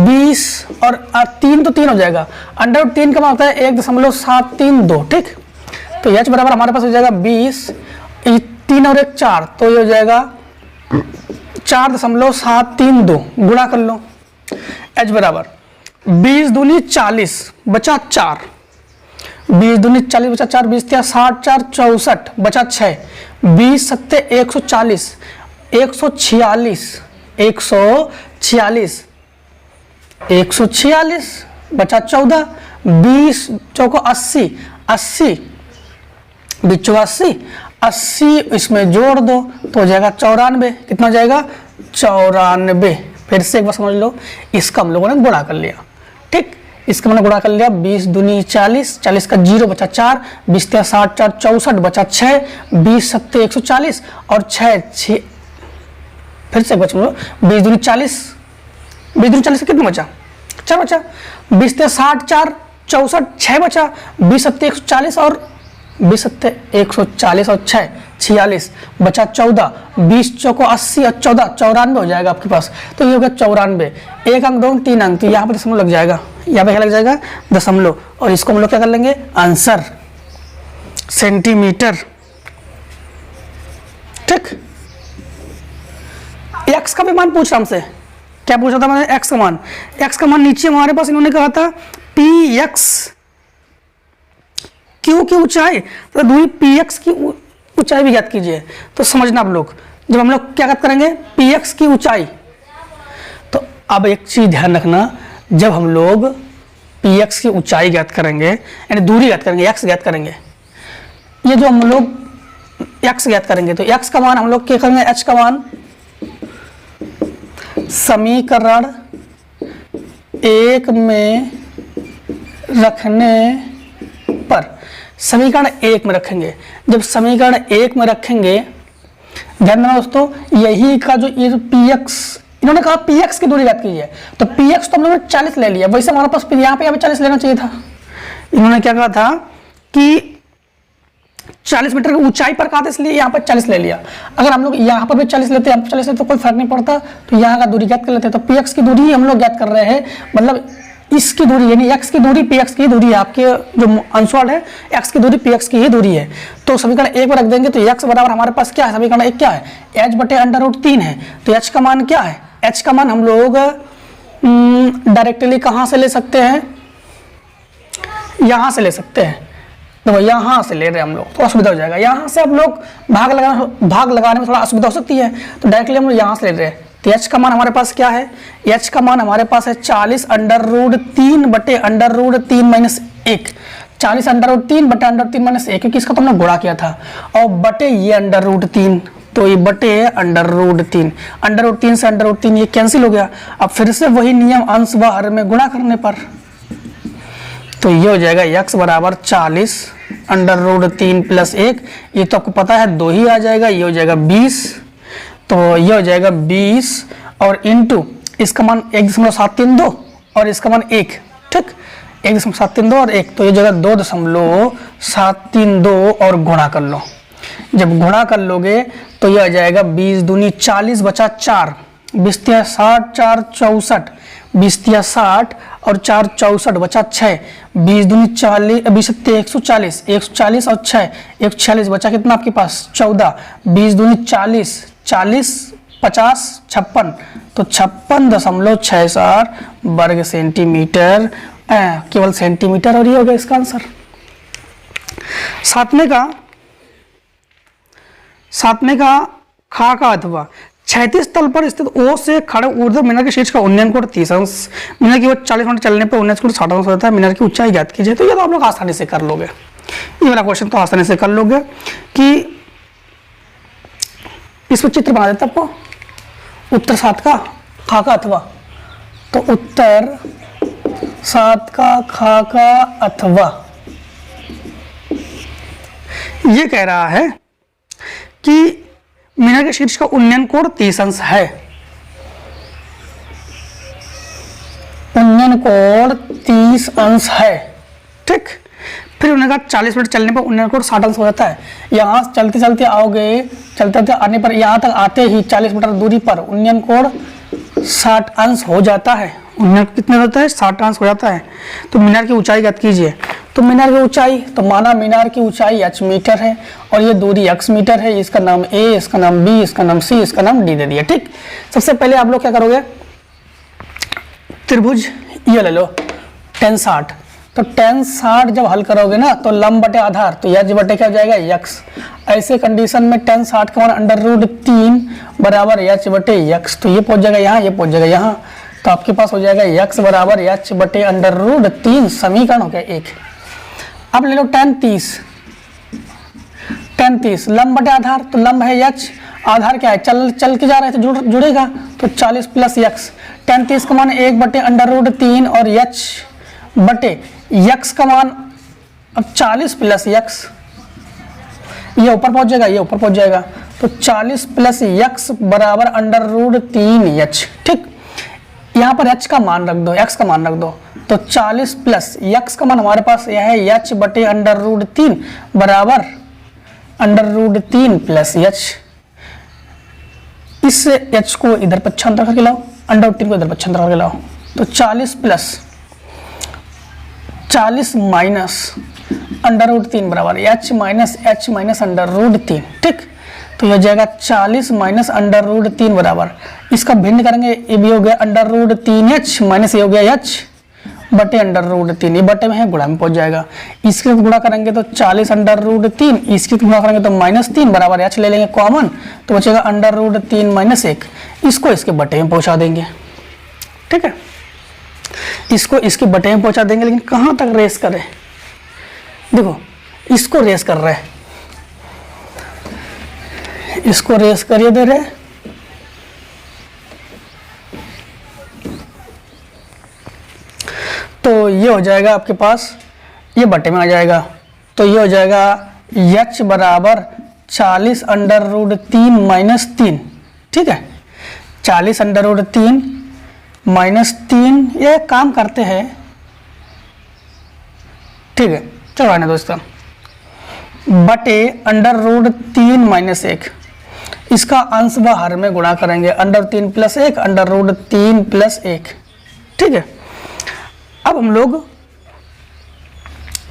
20 और 3 तो 3 हो जाएगा, √3 का मान होता है 1.732, ठीक, तो h बराबर हमारे पास हो जाएगा 20, 3 और 1 4, तो ये हो जाएगा 4.732, गुणा कर लो, h बराबर 20 दूनी 40 बचा 4, 20 दूनी 40 बचा 4, 20 × 60 4 64 बचा 6, 20 सत्ते 140 146 बचा 14, 20 चौको 80 80 20 80 80 इसमें जोड़ दो तो हो जाएगा 94, कितना हो जाएगा 94। फिर से एक बार समझ लो, इसका हम लोगों ने गुणा कर लिया, ठीक, इसका मैंने गुणा कर लिया, 20 दूनी 40, 40 का 0 बचा 4, 20 × 60 4 64 बचा 6, 20 सत्ते 140 और 6 फिर से बच लो, 20 दूनी 40 से कितना बचा 4 बचा, 20 × 60 4 64 6 बचा, 20 सत्ते 140 और 20 सत्ते 140 और 6 46 बचा 14, 20 चौको 80 और 14 94 हो जाएगा आपके पास, तो ये हो गया 94, 1 अंक 2 3 अंक, तो यहाँ पर दशमलव लग जाएगा, यहाँ पे क्या लग जाएगा दशमलव, और इसको हम लोग क्या कर लेंगे आंसर सेंटीमीटर, ठीक। x का भी मान पूछ रहा हमसे, क्या पूछा था मैंने, x का मान नीचे हमारे पास इन्होंने कहा था px q की ऊंचाई, तो दूरी px की ऊंचाई भी ज्ञात कीजिए। तो समझना आप लोग, जब हम लोग क्या करेंगे, पी एक्स की ऊंचाई, तो अब एक चीज ध्यान रखना, जब हम लोग पी एक्स की ऊंचाई ज्ञात करेंगे यानी दूरी ज्ञात करेंगे, एक्स ज्ञात करेंगे, ये जो हम लोग एक्स ज्ञात करेंगे तो एक्स का मान हम लोग क्या करेंगे, एच का मान समीकरण 1 में रखने पर, समीकरण 1 में रखेंगे। जब समीकरण 1 में रखेंगे, ध्यान देना दोस्तों, यही का जो ये पी एक्स, इन्होंने कहा पी एक्स की दूरी ज्ञात कीजिए, तो पी एक्स तो हम लोगों ने 40 ले लिया, वैसे हमारे पास यहाँ पे 40 लेना चाहिए था। इन्होंने क्या कहा था कि 40 मीटर की ऊंचाई पर कहा था, इसलिए यहाँ पर 40 ले लिया। अगर हम लोग यहाँ पर भी 40 लेते, यहाँ पर 40 लेते तो कोई फर्क नहीं पड़ता, तो यहाँ का दूरी ज्ञात कर लेते। तो पी एक्स की दूरी हम लोग ज्ञात कर रहे हैं, मतलब इसकी दूरी यानी एक्स की दूरी पी एक्स की दूरी है, आपके जो आंसर है एक्स की दूरी पी एक्स की ही दूरी है। तो समीकरण 1 में रख देंगे, तो एक्स बराबर हमारे पास क्या है, समीकरण 1 क्या है, एच बटे √3 है। तो एच का मान क्या है, एच का मान हम लोग डायरेक्टली कहाँ से ले सकते हैं, यहाँ से ले सकते हैं। तो यहाँ से ले रहे हैं हम लोग, तो असुविधा हो जाएगा, यहाँ से हम लोग भाग लगाने में थोड़ा असुविधा हो सकती है, तो डायरेक्टली हम लोग यहाँ से ले रहे हैं। तो एच का मान हमारे पास क्या है, एच का मान हमारे पास है 40 √3 बटे √3 माइनस 1, 40 √3 बटे √3 माइनस 1, क्योंकि इसका तो हमने गुणा किया था, और बटे ये √3, तो ये बटे √3, √3 से √3 ये कैंसिल हो गया। अब फिर से वही नियम, अंश व हर में गुणा करने पर, तो ये हो जाएगा x बराबर 40 √3 प्लस 1, ये तो आपको पता है 2 ही आ जाएगा, ये हो जाएगा 20, तो ये हो जाएगा 20 और इंटू इसका मान 1.732 और इसका मान 1, ठीक, 1.732 और 1, तो ये जगह 2.732 और गुणा कर लो। जब गुणा कर लोगे तो ये आ जाएगा 20 दूनी 40 बचा 4, 20 × 60 4 64, 20 × 60 और 4 64 बचा 6, 20 दूनी 40, 20 140, 140 और 6 146 बचा कितना आपके पास 14, 20 दूनी 40, 40 50 56, तो 56.64 वर्ग सेंटीमीटर, केवल सेंटीमीटर, और ये हो गया इसका आंसर। सातवें का खा का अथवा क्षैतिज तल पर स्थित ओ से खड़े ऊर्ध्व मीनार के शीर्ष का उन्नयन कोण 30 अंश, मीनार की वो 40 मिनट चलने पर उन्नयन कोण 60 अंश होता है, मीनार की ऊंचाई ज्ञात कीजिए। तो ये तो आप लोग आसानी से कर लोगे, ये वाला क्वेश्चन तो आसानी से कर लोगे। कि इस पर चित्र बना देता आपको, उत्तर 7 का खा का अथवा, तो उत्तर 7 का खा का अथवा ये कह रहा है कि मीनार के शीर्ष का उन्नयन कोण 30 अंश है, उन्नयन कोण 30 अंश है, ठीक। फिर उन्होंने कहा 40 मिनट चलने पर उन्नयन कोण 60 अंश हो जाता है। यहाँ चलते चलते आओगे, चलते आने पर यहाँ तक आते ही 40 मीटर दूरी पर उन्नयन कोण 60 अंश हो जाता है। उन्नयन कितने होता है, 60 अंश हो जाता है। तो मीनार की ऊंचाई ज्ञात कीजिए। तो मीनार की ऊंचाई, तो माना मीनार की ऊंचाई h मीटर है और ये दूरी x मीटर है, इसका नाम a, इसका नाम b, इसका नाम c, इसका नाम d दे दिया, ठीक। सबसे पहले आप लोग क्या करोगे, त्रिभुज ये ले लो tan 60, तो tan 60 जब हल करोगे ना तो लंब बटे आधार, तो h बटे क्या हो जाएगा x। ऐसे कंडीशन में tan 60 का मान √3 बराबर h बटे x, तो ये पहुंच जाएगा यहाँ, ये पहुंच जाएगा यहाँ, तो आपके पास हो जाएगा x बराबर h बटे √3, समीकरण हो गया 1। अब ले लो tan 30, लंब बटे आधार, तो लंब है h, आधार क्या है, चल के जा रहे हैं तो जुड़ेगा, तो 40 प्लस x, tan 30 का मान 1 बटे √3 और h बटे x का मान अब 40 प्लस x, ये ऊपर पहुंच जाएगा, ये ऊपर पहुंच जाएगा, तो 40 प्लस x बराबर √3h, ठीक। यहाँ पर h का मान रख दो, x का मान रख दो, तो 40 प्लस x का मान हमारे पास यह है h बटे √3 बराबर √3 प्लस h। इस h को इधर पक्षांतर करके लाओ, √3 को इधर पक्षांतर करके लाओ, तो 40 प्लस 40 माइनस √3 बराबर h माइनस √3, ठीक। तो यह हो जाएगा 40 माइनस √3 बराबर, इसका भिन्न करेंगे, ये भी हो गया √3h माइनस ये हो गया h बटे अंडर रूट 3, ये बटे में है गुणा में पहुंच जाएगा। इसके साथ गुणा करेंगे तो 40 अंडर रूट 3, इसके साथ गुणा करेंगे तो -3 बराबर h ले लेंगे कॉमन, तो बचेगा अंडर रूट 3 - 1, इसको इसके बटे में पहुंचा देंगे। ठीक है, इसको इसके बटे में पहुंचा देंगे, लेकिन कहाँ तक रेस करें, देखो इसको रेस कर रहे हैं, इसको रेस करिए दे रहे, तो ये हो जाएगा आपके पास, ये बटे में आ जाएगा, तो ये हो जाएगा h बराबर 40 अंडर रूट 3 - 3। ठीक है, 40 अंडर रूट 3 -3, ये काम करते हैं। ठीक है, चलो आने दोस्तों, बटे अंडर रूट 3 - 1, इसका अंश व हर में गुणा करेंगे, अंडर 3 + 1 अंडर रूट 3 + 1। ठीक है, अब हम लोग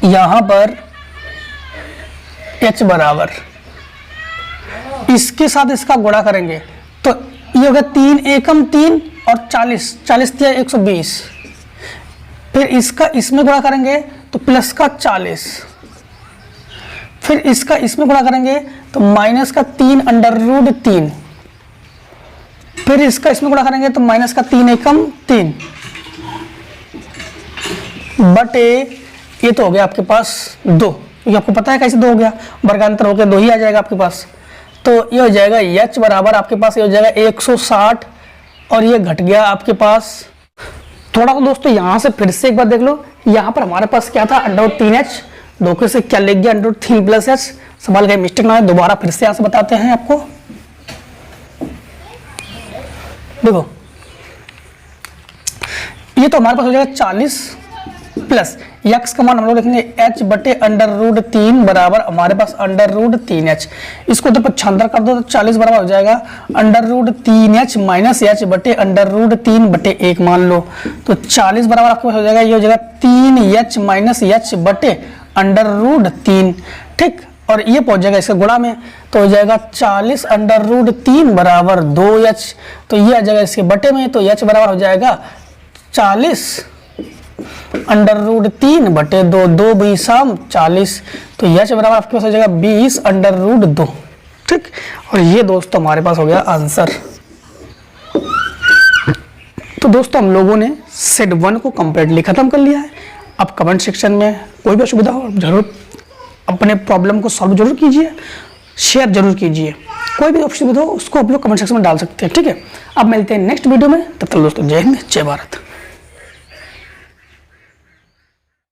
यहां पर h बराबर इसके साथ इसका गुणा करेंगे, तो ये होगा 3 एकम 3 और 40 या 120, फिर इसका इसमें गुणा करेंगे तो प्लस का 40, फिर इसका इसमें गुणा करेंगे तो माइनस का 3 अंडर रूट 3, फिर इसका इसमें गुणा करेंगे तो माइनस का 3 एकम 3 बटे, ये तो हो गया आपके पास 2, क्योंकि आपको पता है कैसे 2 हो गया, वर्गांतर होकर 2 ही आ जाएगा आपके पास। तो ये हो जाएगा h बराबर आपके पास ये हो जाएगा 160, और ये घट गया आपके पास थोड़ा। तो दोस्तों यहाँ से फिर से एक बार देख लो, यहाँ पर हमारे पास क्या था अंडर 3h, 2 के से क्या लिख गया अंडर 3 + h, सवाल का मिस्टेक ना है, दोबारा फिर से यहाँ से बताते हैं आपको। देखो ये तो हमारे पास हो जाएगा 40 प्लस x का मान हम लोग लिखेंगे h बटे अंडर रूट 3 बराबर हमारे पास अंडर रूट 3h, इसको तो 75 कर दो तो 40 बराबर हो जाएगा under root 3h minus h बटे अंडर रूट 3 बटे 1 मान लो, तो 40 बराबर आपको हो जाएगा, ये हो जाएगा 3h माइनस h बटे अंडर रूट 3। ठीक, और ये पहुंच जाएगा इसके गुणा में, तो हो जाएगा 40 अंडर रूट 3 बराबर 2h, तो ये आ जाएगा इसके बटे में, तो h बराबर हो जाएगा 40 अंडर रूट 3 बटे 2, 2 × 40, तो h बराबर आपके पास हो जाएगा 20 अंडर रूट 2। ठीक, और ये दोस्तों हमारे पास हो गया आंसर। तो दोस्तों हम लोगों ने सेट 1 को कंप्लीटली खत्म कर लिया है। अब कमेंट सेक्शन में कोई भी असुविधा हो जरूर अपने प्रॉब्लम को सॉल्व जरूर कीजिए, शेयर जरूर कीजिए, कोई भी असुविधा हो उसको आप लोग कमेंट सेक्शन में डाल सकते हैं। ठीक है, अब मिलते हैं नेक्स्ट वीडियो में, तब तक दोस्तों जय हिंद जय भारत।